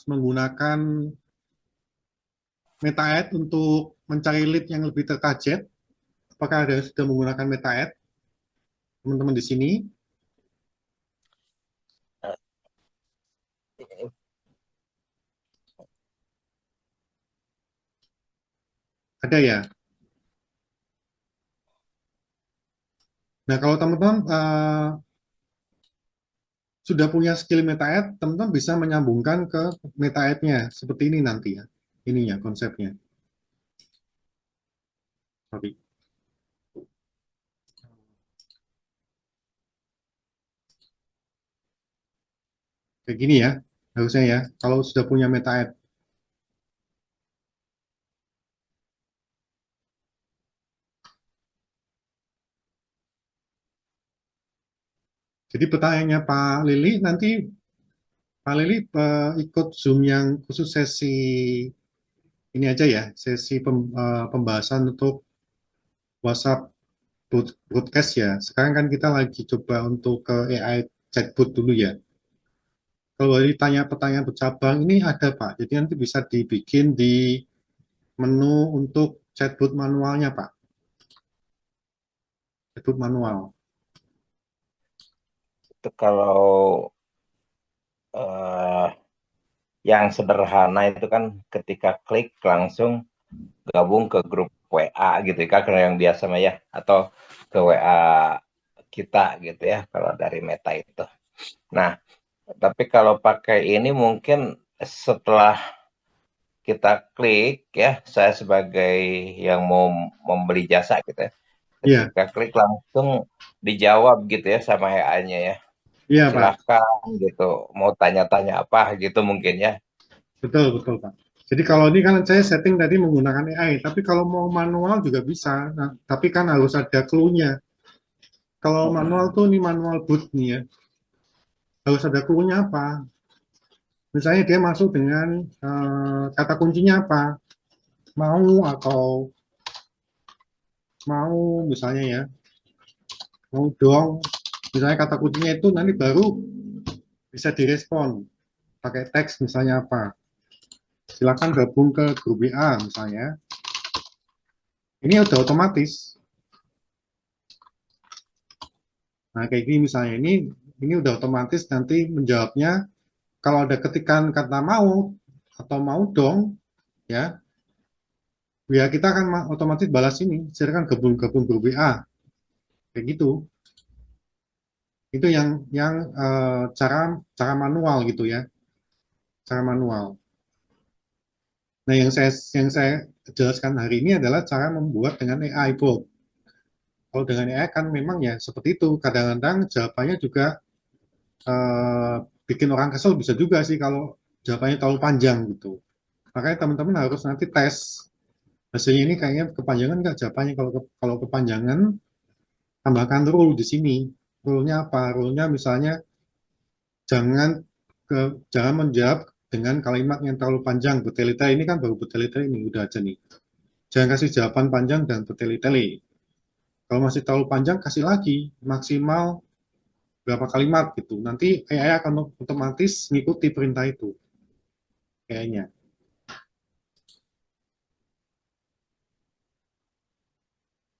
menggunakan MetaEd untuk mencari lead yang lebih tertarget? Apakah ada yang sudah menggunakan MetaEd, teman-teman di sini? Ada ya? Nah, kalau teman-teman sudah punya skill MetaEd, teman-teman bisa menyambungkan ke MetaEd-nya. Seperti ini nanti ya, ininya konsepnya. Sorry. Kayak gini ya, harusnya ya, kalau sudah punya MetaEd. Jadi pertanyaannya Pak Lili, nanti Pak Lili ikut Zoom yang khusus sesi ini aja ya, sesi pembahasan untuk WhatsApp broadcast ya. Sekarang kan kita lagi coba untuk ke AI chatbot dulu ya. Kalau ditanya pertanyaan bercabang ini ada Pak, jadi nanti bisa dibikin di menu untuk chatbot manualnya Pak, chatbot manual. Itu kalau eh, yang sederhana itu kan ketika klik langsung gabung ke grup WA gitu kan, kalau yang biasa mah ya, atau ke WA kita gitu ya kalau dari Meta itu. Nah, tapi kalau pakai ini mungkin setelah kita klik ya, saya sebagai yang mau membeli jasa gitu ya, Iya, ketika klik langsung dijawab gitu ya sama AI-nya ya. iya Pak, Silahkan gitu, mau tanya-tanya apa gitu mungkin ya. betul betul Pak. Jadi kalau ini kan saya setting tadi menggunakan AI, tapi kalau mau manual juga bisa. Nah, tapi kan harus ada clue-nya. Kalau manual tuh ini manual boot nih ya, harus ada clue-nya apa? Misalnya dia masuk dengan kata kuncinya apa? Mau atau mau misalnya ya, mau dong. Misalnya kata kuncinya itu nanti baru bisa direspon pakai teks misalnya apa. Silakan gabung ke grup WA misalnya. Ini udah otomatis. Nah kayak gini misalnya ini udah otomatis nanti menjawabnya kalau ada ketikan kata mau atau mau dong ya, ya kita akan otomatis balas ini. Silakan gabung-gabung grup WA kayak gitu. Itu yang cara cara manual gitu ya, cara manual. Nah, yang saya jelaskan hari ini adalah cara membuat dengan AI bot. Kalau dengan AI kan memang ya seperti itu. Kadang-kadang jawabannya juga eh, bikin orang kesel bisa juga sih kalau jawabannya terlalu panjang gitu. Makanya teman-teman harus nanti tes hasilnya ini kayaknya kepanjangan nggak jawabannya. Kalau kepanjangan tambahkan rule di sini. Rule-nya apa? Rule-nya misalnya jangan jangan menjawab dengan kalimat yang terlalu panjang bertele-tele. Ini kan baru bertele-tele ini udah aja nih. Jangan kasih jawaban panjang dan bertele-tele. Kalau masih terlalu panjang kasih lagi maksimal berapa kalimat gitu. Nanti AI akan otomatis mengikuti perintah itu kayaknya.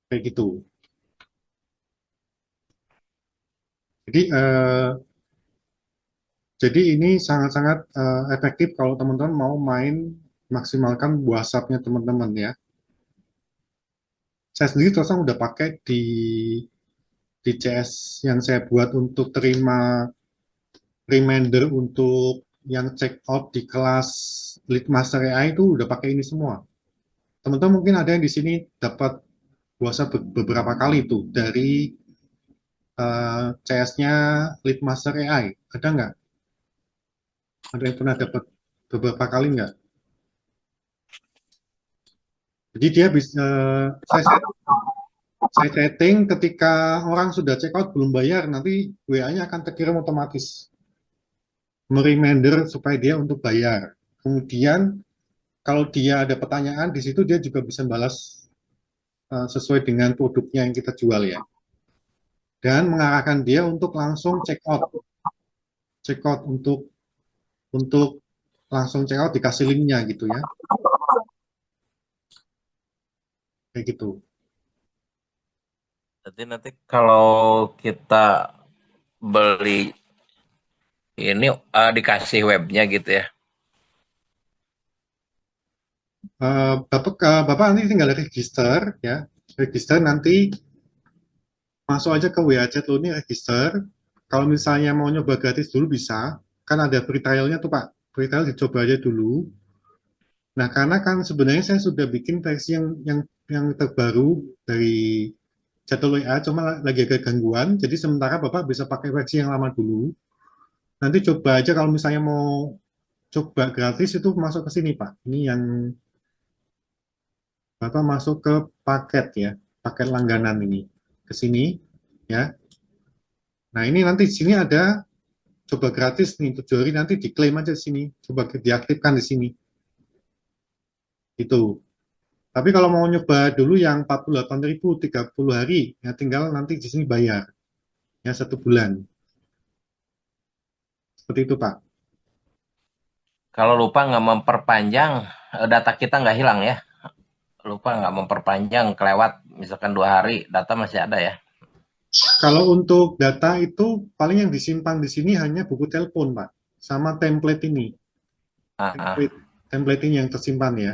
Kayak gitu. Jadi ini sangat-sangat efektif kalau teman-teman mau main maksimalkan WhatsApp-nya teman-teman ya. Saya sendiri terus terang udah pakai di CS yang saya buat untuk terima reminder untuk yang check out di kelas Lead Master AI itu udah pakai ini semua. Teman-teman mungkin ada yang di sini dapat WhatsApp beberapa kali tuh dari CS-nya Lead Master AI. Ada nggak? Ada yang pernah dapat beberapa kali nggak? Jadi dia bisa, saya setting ketika orang sudah check out belum bayar, nanti WA-nya akan terkirim otomatis. Mereminder supaya dia untuk bayar. Kemudian kalau dia ada pertanyaan di situ dia juga bisa balas sesuai dengan produknya yang kita jual ya. Dan mengarahkan dia untuk langsung check out. checkout untuk langsung checkout dikasih linknya gitu ya, kayak gitu. Jadi nanti kalau kita beli ini dikasih webnya gitu ya. Bapak nanti tinggal register ya, register nanti masuk aja ke WA Chat lo ini register. Kalau misalnya mau nyoba gratis dulu bisa, kan ada free trial-nya tuh Pak. Free trial dicoba aja dulu. Nah, karena kan sebenarnya saya sudah bikin versi yang terbaru dari Chat WA, cuma lagi agak gangguan. Jadi sementara Bapak bisa pakai versi yang lama dulu. Nanti coba aja kalau misalnya mau coba gratis itu masuk ke sini Pak. Ini yang Bapak masuk ke paket ya, paket langganan ini. Ke sini ya. Nah, ini nanti di sini ada coba gratis nih 7 hari, nanti diklaim aja di sini, coba diaktifkan di sini itu. Tapi kalau mau nyoba dulu yang 48.000 30 hari ya tinggal nanti di sini bayar ya 1 bulan, seperti itu Pak. Kalau lupa nggak memperpanjang, data kita nggak hilang ya. Lupa nggak memperpanjang, kelewat misalkan 2 hari, data masih ada ya. Kalau untuk data itu paling yang disimpan di sini hanya buku telepon Pak, sama template ini, Ah, template, ah. template ini yang tersimpan ya.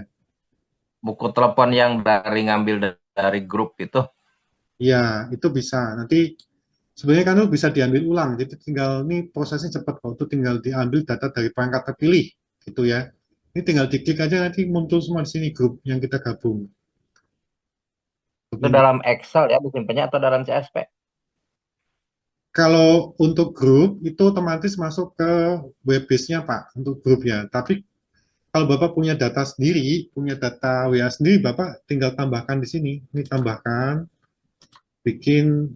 Buku telepon yang dari ngambil dari grup itu. Ya itu bisa nanti. Sebenarnya kan itu bisa diambil ulang, jadi tinggal ini prosesnya cepat kok, itu tinggal diambil data dari perangkat terpilih, gitu ya. Ini tinggal diklik aja nanti muncul semua di sini grup yang kita gabung. Grup Itu yang kita- dalam Excel ya disimpannya atau dalam CSV? Kalau untuk grup itu otomatis masuk ke web base-nya Pak, untuk grup ya. Tapi kalau Bapak punya data sendiri, punya data WA sendiri, Bapak tinggal tambahkan di sini. Ini tambahkan, bikin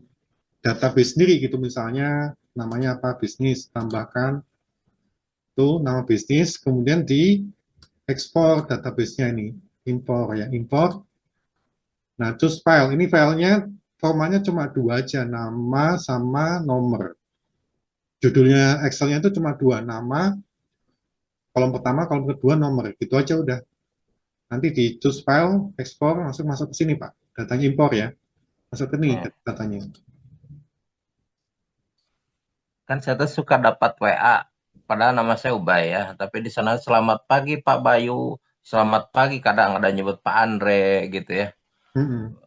database sendiri gitu misalnya, namanya apa, bisnis, tambahkan itu nama bisnis, kemudian di ekspor database-nya ini, impor ya, impor. Nah, choose file. Ini filenya formatnya cuma dua aja, nama sama nomor. Judulnya Excel-nya itu cuma dua, nama, kolom pertama, kolom kedua, nomor. Gitu aja udah. Nanti di choose file, ekspor, masuk masuk ke sini, Pak. Datanya impor ya. Masuk ke ini Hmm. datanya. Kan saya tuh suka dapat WA, padahal nama saya Ubay ya, tapi di sana selamat pagi Pak Bayu, selamat pagi, kadang ada nyebut Pak Andre gitu ya, Mm-mm.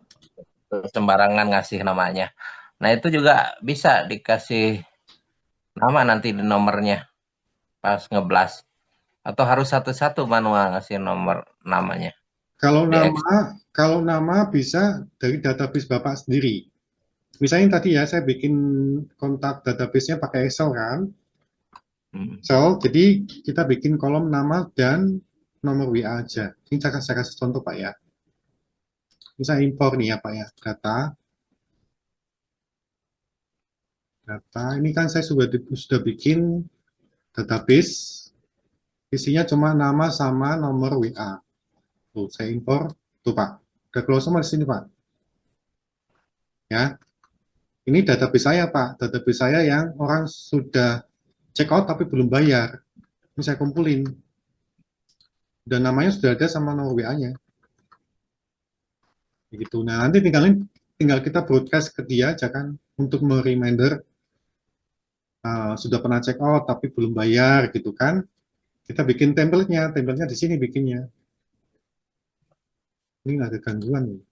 sembarangan ngasih namanya. Nah itu juga bisa dikasih nama nanti di nomornya pas ngeblas, atau harus satu-satu manual ngasih nomor namanya Kalau di X. nama bisa dari database Bapak sendiri. Misalnya tadi ya, saya bikin kontak database-nya pakai Excel kan. Hmm. So, jadi kita bikin kolom nama dan nomor WA aja. Ini saya kasih contoh Pak ya. Bisa impor nih ya Pak ya, data. Ini kan saya sudah bikin database, isinya cuma nama sama nomor WA. Tuh, saya impor, tuh Pak. Udah keluar semua di sini Pak. Ya, ini database saya Pak. Database saya yang orang sudah check out tapi belum bayar. Ini saya kumpulin. Dan namanya sudah ada sama nomor WA-nya. Begitu. Nah, nanti tinggal kita broadcast ke dia aja kan untuk mereminder sudah pernah check out tapi belum bayar gitu kan. Kita bikin template-nya di sini bikinnya. Ini nggak ada gangguan nih.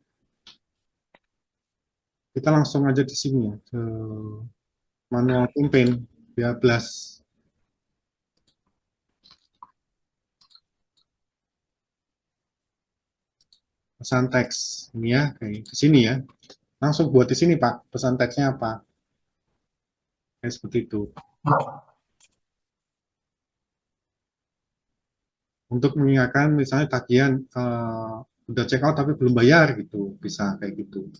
Kita langsung aja di sini ya, ke manual campaign 12 pesan teks ini ya, kayak di sini ya. Langsung buat di sini Pak, pesan teksnya apa? Kayak seperti itu. Untuk mengingatkan misalnya tagihan udah check out tapi belum bayar gitu, bisa kayak gitu.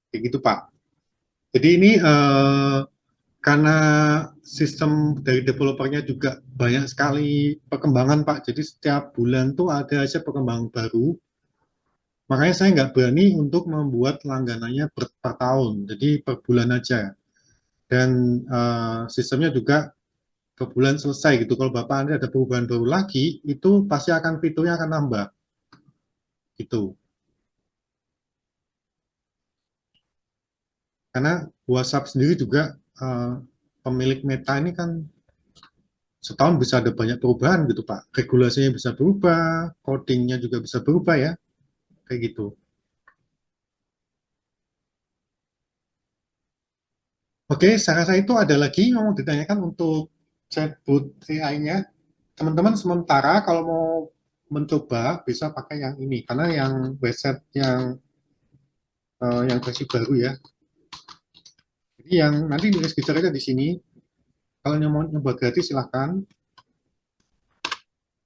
Kayak gitu Pak. Jadi ini karena sistem dari developernya juga banyak sekali perkembangan Pak. Jadi setiap bulan tuh ada aja perkembangan baru. Makanya saya nggak berani untuk membuat langganannya per tahun, jadi per bulan aja. Dan sistemnya juga per bulan selesai gitu. Kalau Bapak Anda ada perubahan baru lagi, itu pasti akan fiturnya akan nambah gitu. Karena WhatsApp sendiri juga pemilik Meta ini kan setahun bisa ada banyak perubahan gitu Pak. Regulasinya bisa berubah, codingnya juga bisa berubah ya, kayak gitu. Oke, saya rasa itu ada lagi yang mau ditanyakan untuk chatbot AI-nya. Teman-teman sementara kalau mau mencoba bisa pakai yang ini, karena yang website yang versi baru ya. Jadi yang nanti di deskripsi aja di sini. Kalau yang mau nyoba gratis silahkan.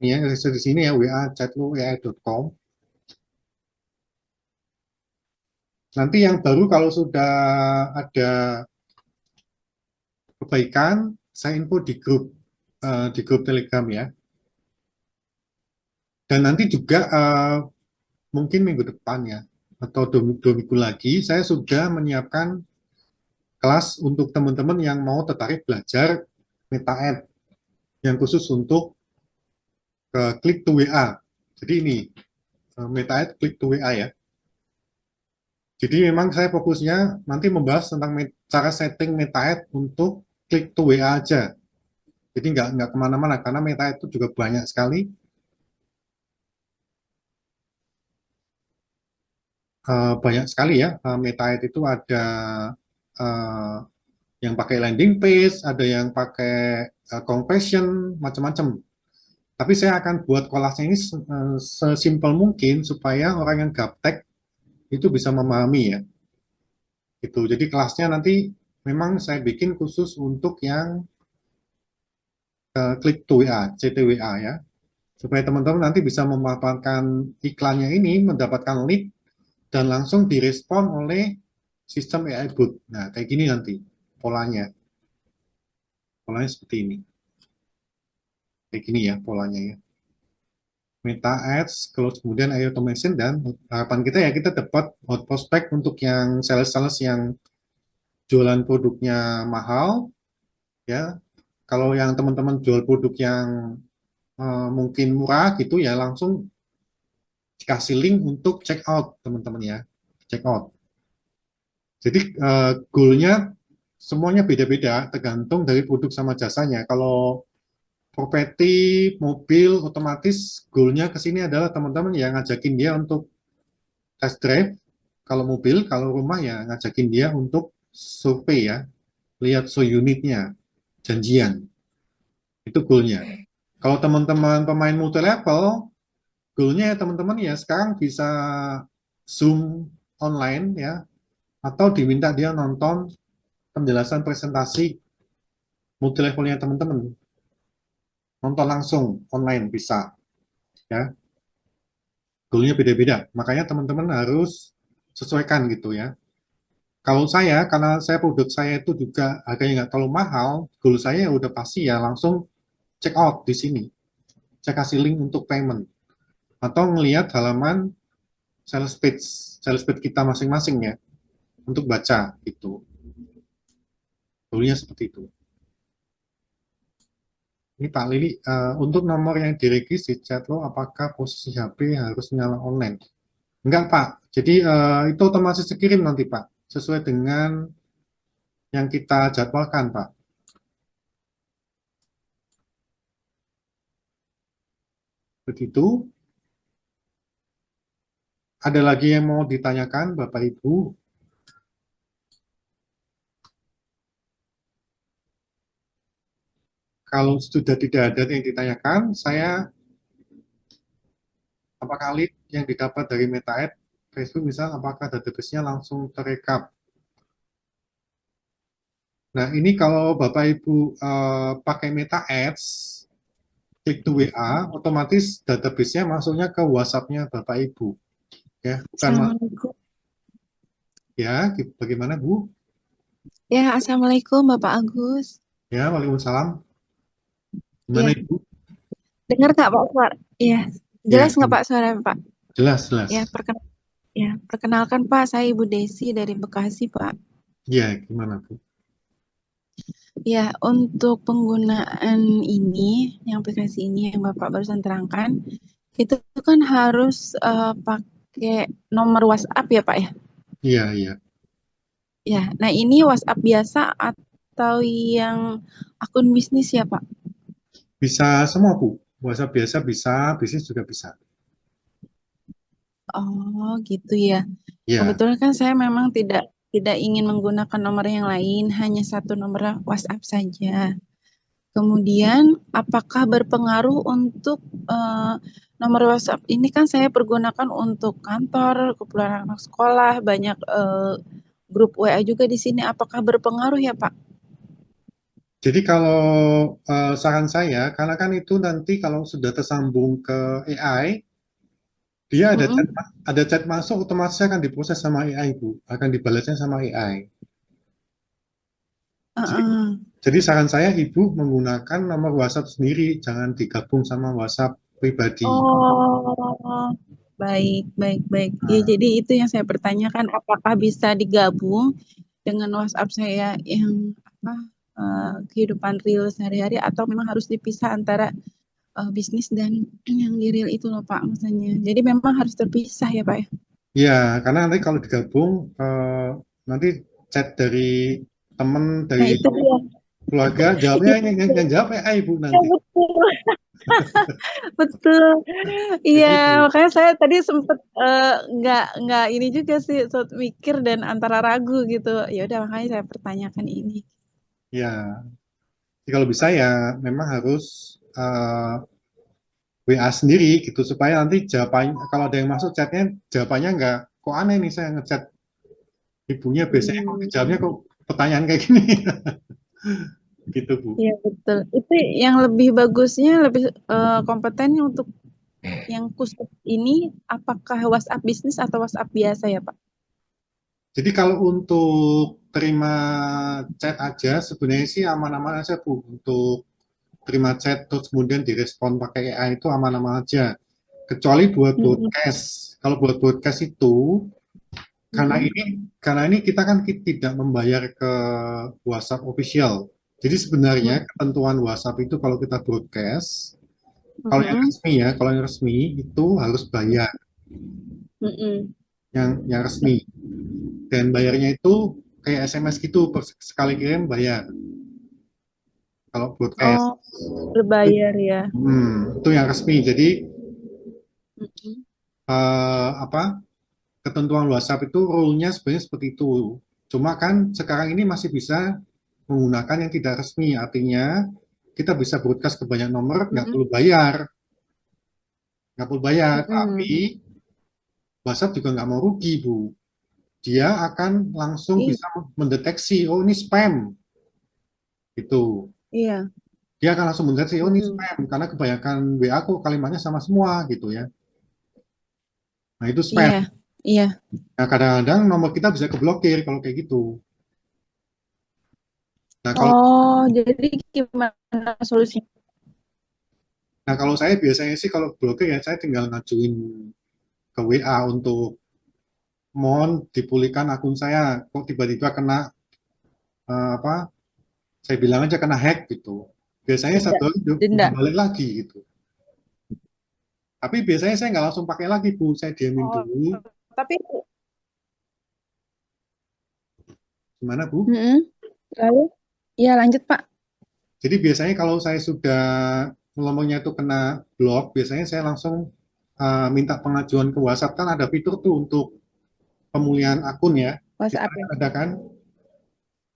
Ini ya, di sini ya, wa.chatloai.com. Nanti yang baru kalau sudah ada perbaikan, saya info di grup Telegram ya. Dan nanti juga mungkin minggu depan ya, atau dua minggu lagi, saya sudah menyiapkan kelas untuk teman-teman yang mau tertarik belajar Meta Ad, yang khusus untuk klik to WA. Jadi ini, Meta Ad klik to WA ya. Jadi memang saya fokusnya nanti membahas tentang cara setting Meta Ad untuk klik to WA aja. Jadi nggak kemana-mana, karena Meta Ad itu juga banyak sekali. Banyak sekali ya, Meta Ad itu ada uh, yang pakai landing page, ada yang pakai conversion, macam-macam. Tapi saya akan buat kelasnya ini sesimpel mungkin supaya orang yang gaptek itu bisa memahami ya. Gitu. Jadi kelasnya nanti memang saya bikin khusus untuk yang klik to WA, CTWA ya. Supaya teman-teman nanti bisa memanfaatkan iklannya ini, mendapatkan lead, dan langsung direspon oleh sistem AI bot. Nah, kayak gini nanti polanya. Polanya seperti ini. Kayak gini ya polanya ya. Meta Ads, kemudian AI Automation, dan harapan kita ya kita dapat hot prospect untuk yang sales-sales yang jualan produknya mahal ya. Kalau yang teman-teman jual produk yang mungkin murah gitu ya, langsung dikasih link untuk check out teman-teman ya, check out. Jadi goalnya semuanya beda-beda tergantung dari produk sama jasanya. Kalau properti, mobil, otomatis goalnya ke sini adalah teman-teman yang ngajakin dia untuk test drive. Kalau mobil, kalau rumah ya ngajakin dia untuk survei ya, lihat show unitnya, janjian. Itu goalnya. Kalau teman-teman pemain multi level, goalnya ya teman-teman ya sekarang bisa Zoom online ya, atau diminta dia nonton penjelasan presentasi multi levelnya teman-teman, nonton langsung online bisa ya. Goalnya beda-beda, makanya teman-teman harus sesuaikan gitu ya. Kalau saya, karena saya produk saya itu juga harganya nggak terlalu mahal, goal saya udah pasti ya langsung check out di sini. Saya kasih link untuk payment. Atau ngelihat halaman sales page kita masing-masing ya, untuk baca gitu. Goalnya seperti itu. Ini Pak Lili, untuk nomor yang diregis di chat lo, apakah posisi HP harus nyala online? Enggak Pak, jadi itu otomatis dikirim nanti Pak, sesuai dengan yang kita jadwalkan Pak. Begitu. Ada lagi yang mau ditanyakan Bapak Ibu? Kalau sudah tidak ada yang ditanyakan, saya apakah lead yang didapat dari MetaAd Facebook misal apakah database-nya langsung terekap. Nah, ini kalau Bapak Ibu pakai MetaAds, klik to WA, otomatis database-nya masuknya ke WhatsApp-nya Bapak Ibu. Ya, bukan Assalamualaikum. ya, bagaimana Bu? Ya, Assalamualaikum Bapak Agus. Ya, Waalaikumsalam. Gimana Ya, Ibu? dengar nggak Pak suara? Iya, Ya, jelas nggak Pak suara Pak? jelas, Ya, jelas. perkenalkan Ya, perkenalkan Pak, saya Ibu Desi dari Bekasi, Pak. Ya, gimana Bu? Ya, untuk penggunaan ini, yang aplikasi ini yang Bapak barusan terangkan, itu kan harus pakai nomor WhatsApp ya, Pak ya? Iya, iya. Ya, nah ini WhatsApp biasa atau yang akun bisnis ya, Pak? Bisa semua Bu. WhatsApp biasa bisa, bisnis juga bisa. Oh, gitu ya. Ya, Kebetulan kan saya memang tidak tidak ingin menggunakan nomor yang lain, hanya satu nomor WhatsApp saja. Kemudian, apakah berpengaruh untuk nomor WhatsApp ini kan saya pergunakan untuk kantor, keperluan anak sekolah, banyak grup WA juga di sini. Apakah berpengaruh ya, Pak? jadi kalau saran saya, karena kan itu nanti kalau sudah tersambung ke AI, dia Mm-mm. ada chat masuk, otomatis akan diproses sama AI Bu, akan dibalasnya sama AI. Jadi, Heeh. jadi saran saya Ibu menggunakan nomor WhatsApp sendiri, jangan digabung sama WhatsApp pribadi. Oh, baik, baik, baik. Ya, Nah, jadi itu yang saya pertanyakan, apakah bisa digabung dengan WhatsApp saya yang apa kehidupan real sehari-hari atau memang harus dipisah antara bisnis dan yang di real itu loh Pak maksudnya. Jadi memang harus terpisah ya Pak ya. ya, karena nanti kalau digabung, nanti chat dari teman, Nah dari itu dia. keluarga, jawabnya yang jawab AI Bu Ya, nanti. betul, betul. Iya, Begitu. makanya saya tadi sempet nggak ini juga sih, sempat mikir dan antara ragu gitu. Ya udah makanya saya pertanyakan ini. Ya, jadi kalau bisa ya memang harus WA sendiri gitu supaya nanti jawabannya kalau ada yang masuk chatnya jawabannya nggak kok aneh nih saya ngechat ibunya biasanya kok jawabnya Hmm. kok pertanyaan kayak gini gitu Bu. Iya betul. Itu yang lebih bagusnya, lebih kompetennya untuk yang khusus ini, apakah WhatsApp bisnis atau WhatsApp biasa ya Pak? Jadi kalau untuk terima chat aja sebenarnya sih aman-aman aja Bu. Untuk terima chat terus kemudian direspon pakai AI itu aman-aman aja. Kecuali buat Mm-mm. broadcast. Kalau buat broadcast itu karena Mm-mm. ini karena ini kita kan tidak membayar ke WhatsApp official. Jadi sebenarnya ketentuan WhatsApp itu kalau kita broadcast, kalau yang Mm-mm. resmi ya, kalau yang resmi itu harus bayar Mm-mm. yang resmi. Dan bayarnya itu kayak SMS gitu, sekali kirim bayar. Kalau broadcast, Oh, berbayar ya. itu yang resmi. Jadi Mm-mm. apa ketentuan WhatsApp itu rule-nya sebenarnya seperti itu. Cuma kan sekarang ini masih bisa menggunakan yang tidak resmi, artinya kita bisa broadcast ke banyak nomor, Mm-mm. nggak perlu bayar, tapi Mm-mm. WhatsApp juga nggak mau rugi, Bu. Dia akan langsung Iya, bisa mendeteksi, oh ini spam, gitu. iya. Dia akan langsung mendeteksi, oh ini Mm-mm. spam, karena kebanyakan WA kok kalimatnya sama semua, gitu ya. Nah itu spam. Iya, iya. Nah kadang-kadang nomor kita bisa keblokir kalau kayak gitu. Nah kalau Oh, jadi gimana solusinya? nah kalau saya biasanya sih kalau blokir ya saya tinggal ngajuin ke WA untuk mohon dipulihkan akun saya. Kok tiba-tiba kena apa? Saya bilang aja kena hack gitu. Biasanya Denda. satu hari udah Denda. balik lagi gitu. Tapi biasanya saya nggak langsung pakai lagi Bu. Saya diamin Oh, dulu. tapi Gimana Bu? mm-mm. Lalu? Ya lanjut Pak. Jadi biasanya kalau saya sudah nomornya itu kena blok, biasanya saya langsung minta pengajuan ke WhatsApp kan ada fitur tuh untuk pemulihan akun ya. Di WhatsApp sana ya. ada kan.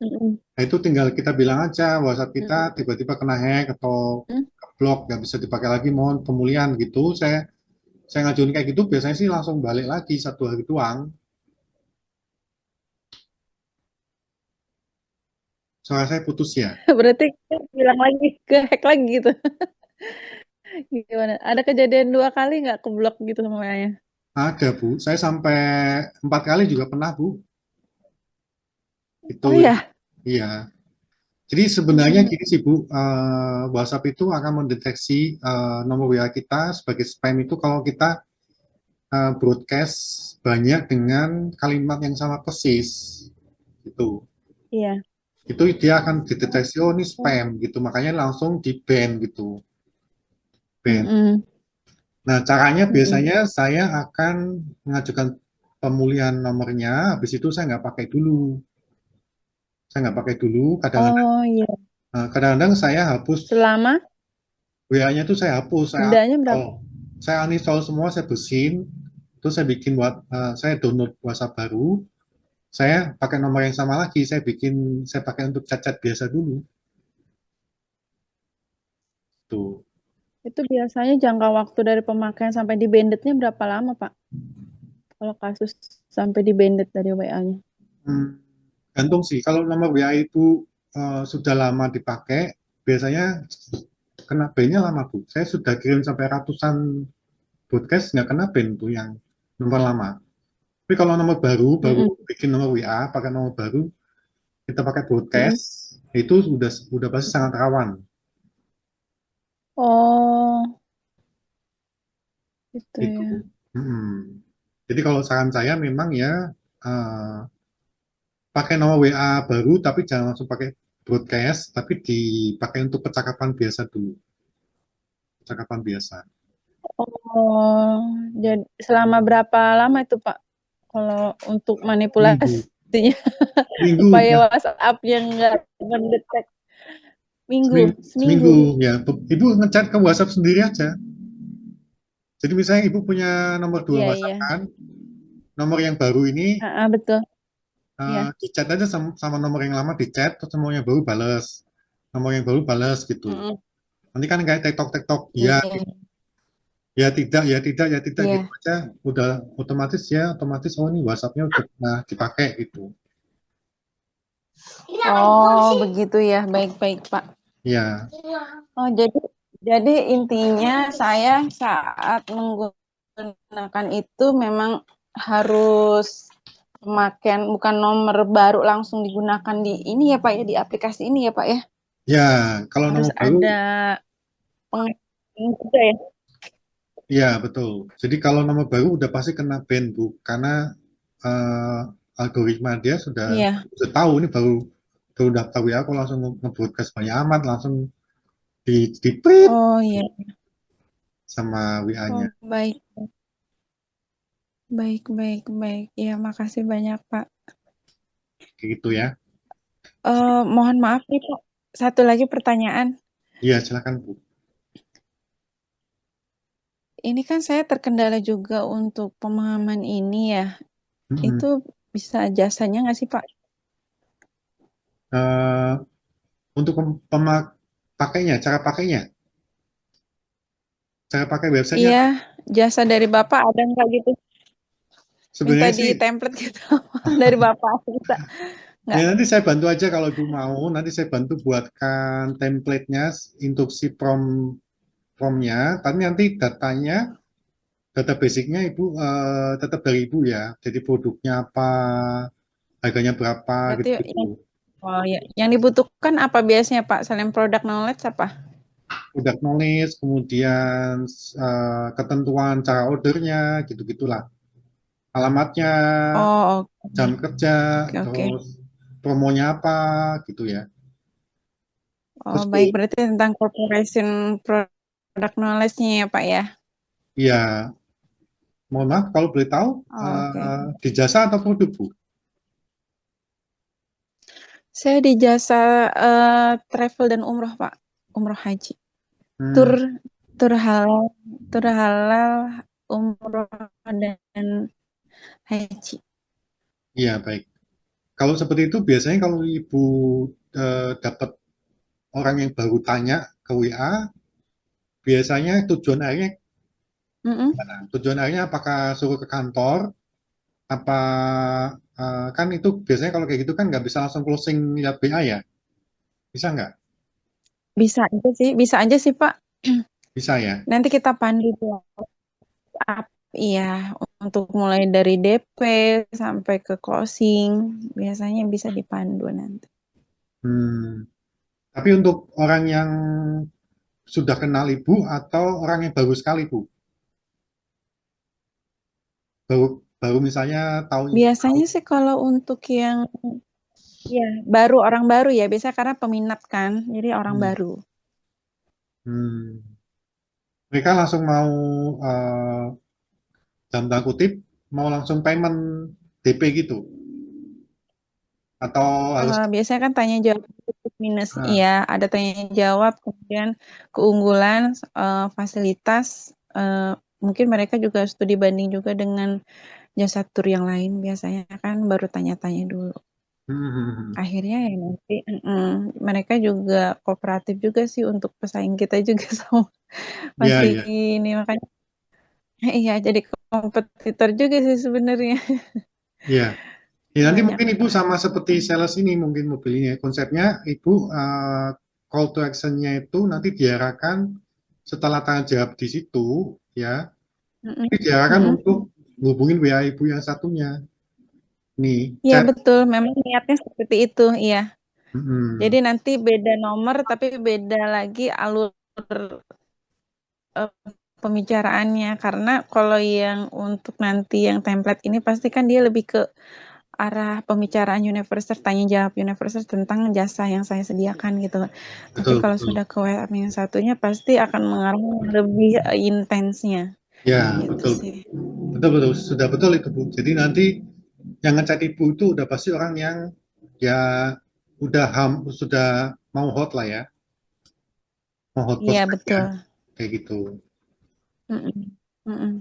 Mm-mm. Nah itu tinggal kita bilang aja WhatsApp kita Mm-mm. tiba-tiba kena hack atau blok nggak bisa dipakai lagi mohon pemulihan gitu. Saya ngajuin kayak gitu biasanya sih langsung balik lagi satu hari doang. Soalnya saya putus ya. Berarti bilang lagi ke hack lagi gitu. Gimana? Ada kejadian dua kali nggak keblok gitu semuanya? Ada Bu, saya sampai 4 kali juga pernah Bu. Itu Oh ya. iya. Jadi sebenarnya Mm-mm. gini sih Bu, WhatsApp itu akan mendeteksi nomor WA kita sebagai spam itu kalau kita broadcast banyak dengan kalimat yang sama persis gitu. Iya. Itu dia akan dideteksi, oh ini spam gitu, makanya langsung di ban gitu, ban. Mm-mm. Nah, caranya Mm-mm. biasanya saya akan mengajukan pemulihan nomornya, habis itu saya nggak pakai dulu. Saya nggak pakai dulu, kadang-kadang Oh iya. kadang-kadang saya hapus Selama WA-nya itu saya hapus, dendanya berapa? saya uninstall semua, saya bersihin, terus saya bikin saya download WhatsApp baru, saya pakai nomor yang sama lagi, saya pakai untuk chat-chat biasa dulu, tuh. Itu biasanya jangka waktu dari pemakaian sampai di bandednya berapa lama, Pak? Kalau kasus sampai di banded dari WA-nya. Hmm, gantung sih, kalau nomor WA itu sudah lama dipakai, biasanya kena ban-nya lama, Bu. Saya sudah kirim sampai ratusan broadcast, nggak kena ban tuh yang nomor lama. Tapi kalau nomor baru Mm-mm. bikin nomor WA, pakai nomor baru, kita pakai Mm-mm. broadcast, itu udah pasti sangat rawan. Oh, gitu Itu. ya. Mm-mm. Jadi kalau saran saya memang ya eh, pakai nomor WA baru, tapi jangan langsung pakai broadcast, tapi dipakai untuk percakapan biasa dulu, percakapan biasa. Oh, jadi selama berapa lama itu, Pak? Kalau untuk Minggu, manipulasinya minggu supaya ya, WhatsApp yang nggak mendetek minggu, seminggu, seminggu. seminggu ya. Ibu ngechat ke WhatsApp sendiri aja. Jadi misalnya ibu punya nomor dua Iya, WhatsApp iya. kan, nomor yang baru ini Ah, ah, betul. Iya. di chat aja sama nomor yang lama di chat, terus nomor yang baru balas, nomor yang baru balas gitu. Mm-mm. Nanti kan kayak tektok-tektok, ya Iya. ya tidak, ya tidak, ya tidak gitu Iya. aja, udah otomatis ya, otomatis oh ini WhatsApp-nya udah pernah dipakai gitu. Oh, begitu ya. Baik-baik, Pak. Ya, Oh, jadi intinya saya saat menggunakan itu memang harus pemakaian bukan nomor baru langsung digunakan di ini ya Pak ya, di aplikasi ini ya Pak ya. ya kalau Harus nomor baru, ada pengetahuan juga ya. ya betul. Jadi kalau nomor baru udah pasti kena ban Bu, karena eh, algoritma dia Iya. sudah tahu ini baru daftar WA, aku langsung nge-broadcast banyak amat, langsung di print Oh iya. sama WA-nya, Oh baik. Baik, baik, baik. Ya, makasih banyak Pak. gitu ya. Mohon maaf nih Pak. Satu lagi pertanyaan. Iya, silakan Bu. Ini kan saya terkendala juga untuk pemahaman ini ya. Mm-mm. Itu bisa jasanya nggak sih Pak? Eh, untuk pakainya, cara pakai websitenya, Iya, jasa dari Bapak ada nggak gitu? Minta sebenarnya di sih, template gitu dari Bapak bisa ya nggak? nanti saya bantu aja kalau Ibu mau, nanti saya bantu buatkan template-nya untuk si promnya, tapi nanti data basicnya Ibu tetap dari Ibu ya, jadi produknya apa, harganya berapa, Berarti gitu-gitu. yang, oh ya, yang dibutuhkan apa biasanya Pak? Selain produk knowledge apa? Udah knowledge, kemudian ketentuan cara ordernya, gitu-gitulah. Alamatnya, Oh, jam oke, kerja, oke, oke. terus promonya apa, gitu ya. Oh, Terus Bu, baik. Berarti tentang corporation product knowledge-nya ya Pak ya? ya mohon maaf kalau boleh tahu Oh, oke. di jasa atau produk Bu? Saya di jasa travel dan umroh Pak. Umroh haji. Tur Hmm, tur halal, tur halal, umroh dan haji. iya baik. Kalau seperti itu biasanya kalau Ibu dapat orang yang baru tanya ke WA, biasanya Mm-mm. tujuan akhirnya apakah suruh ke kantor, apa kan itu biasanya kalau kayak gitu kan nggak bisa langsung closing lihat BA ya, bisa nggak? Bisa aja sih Pak. Bisa ya. Nanti kita pandu tuh. Iya, untuk mulai dari DP sampai ke closing, biasanya bisa dipandu nanti. Hmm. Tapi untuk orang yang sudah kenal Ibu atau orang yang baru sekali Bu? baru misalnya tahu Biasanya sih kalau untuk yang ya orang baru ya, biasa karena peminat kan, jadi orang hmm, baru. hmm, mereka langsung mau eh, dalam tanda kutip mau langsung payment DP gitu atau harus Biasanya kan tanya jawab plus minus, ah, iya ada tanya jawab, kemudian keunggulan, fasilitas, mungkin mereka juga studi banding juga dengan jasa tur yang lain biasanya kan baru tanya-tanya dulu. hmm, hmm, hmm. Akhirnya ya nanti mereka juga kooperatif juga sih untuk pesaing kita juga sama Ya, masih ya, ini makanya iya jadi kompetitor juga sih sebenarnya. ya. Ya, nanti Banyak mungkin Ibu lah. sama seperti sales ini mungkin mobilnya. Konsepnya Ibu call to action-nya itu nanti diarahkan setelah tanya jawab di situ ya. Mm-mm. Ini diarahkan Mm-mm. untuk hubungin WA Ibu yang satunya. Nih, Iya chat. betul, memang niatnya seperti itu, iya. Jadi Mm-mm. nanti beda nomor tapi beda lagi alur eh, pembicaraannya karena kalau yang untuk nanti yang template ini pasti kan dia lebih ke arah pembicaraan universer, tanya jawab universer tentang jasa yang saya sediakan gitu. Tapi Betul, kalau betul. sudah ke web yang satunya pasti akan mengarah lebih intensnya Ya, gitu betul. sih. Betul, betul. Sudah betul itu, Bu. Jadi nanti yang ngechat Ibu itu udah pasti orang yang ya sudah mau hot lah ya. Mau hot Iya prospect ya. betul. Kayak gitu. Mm-mm. Mm-mm.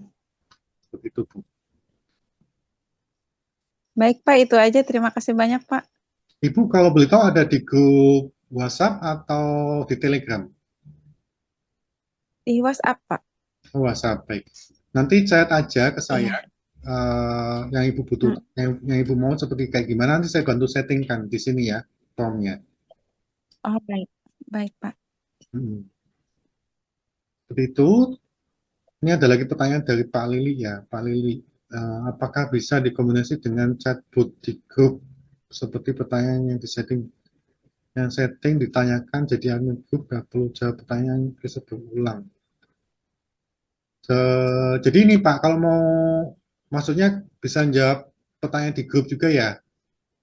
Begitu, Bu. Baik Pak, itu aja. Terima kasih banyak Pak. Ibu kalau boleh tahu ada di grup WhatsApp atau di Telegram? Di WhatsApp Pak. Oh, WhatsApp, baik. Nanti chat aja ke saya Iya. yang Ibu butuh, Mm. yang Ibu mau seperti kayak gimana. Nanti saya bantu settingkan di sini ya, formnya. Oh baik. Baik Pak. Hmm. Seperti itu. Ini ada lagi pertanyaan dari Pak Lili ya. Pak Lili, apakah bisa dikombinasi dengan chatbot di grup seperti pertanyaan yang disetting, yang setting ditanyakan jadi admin grup nggak perlu jawab pertanyaan tersebut ulang. Jadi ini Pak, kalau mau maksudnya bisa jawab pertanyaan di grup juga ya.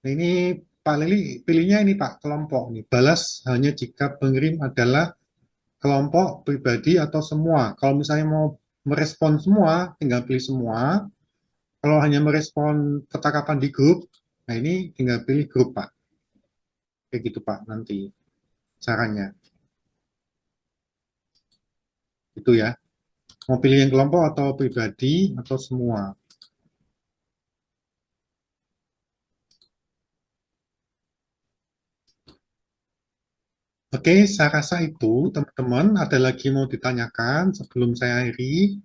Nah, ini Pak Lili pilihnya ini Pak kelompok nih. Balas hanya jika pengirim adalah kelompok pribadi atau semua. Kalau misalnya mau merespon semua, tinggal pilih semua. Kalau hanya merespon percakapan di grup, nah ini tinggal pilih grup Pak. Kayak gitu Pak nanti caranya. Itu ya. Mau pilih yang kelompok atau pribadi atau semua. Oke, saya rasa itu teman-teman ada lagi mau ditanyakan sebelum saya akhiri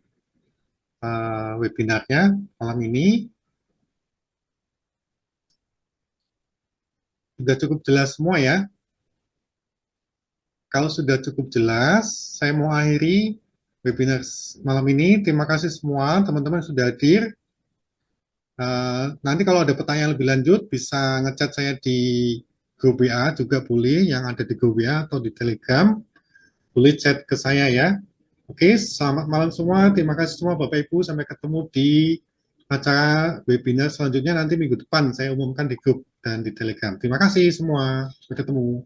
webinarnya malam ini. Sudah cukup jelas semua ya. Kalau sudah cukup jelas, saya mau akhiri webinar malam ini. Terima kasih semua teman-teman sudah hadir. Nanti kalau ada pertanyaan lebih lanjut bisa ngechat saya di grup WA juga boleh, yang ada di grup WA atau di Telegram. Boleh chat ke saya ya. Oke, selamat malam semua. Terima kasih semua Bapak Ibu. Sampai ketemu di acara webinar selanjutnya nanti minggu depan. Saya umumkan di grup dan di Telegram. Terima kasih semua. Sampai ketemu.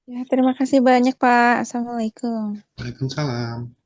Ya, terima kasih banyak Pak. Assalamualaikum. Waalaikumsalam.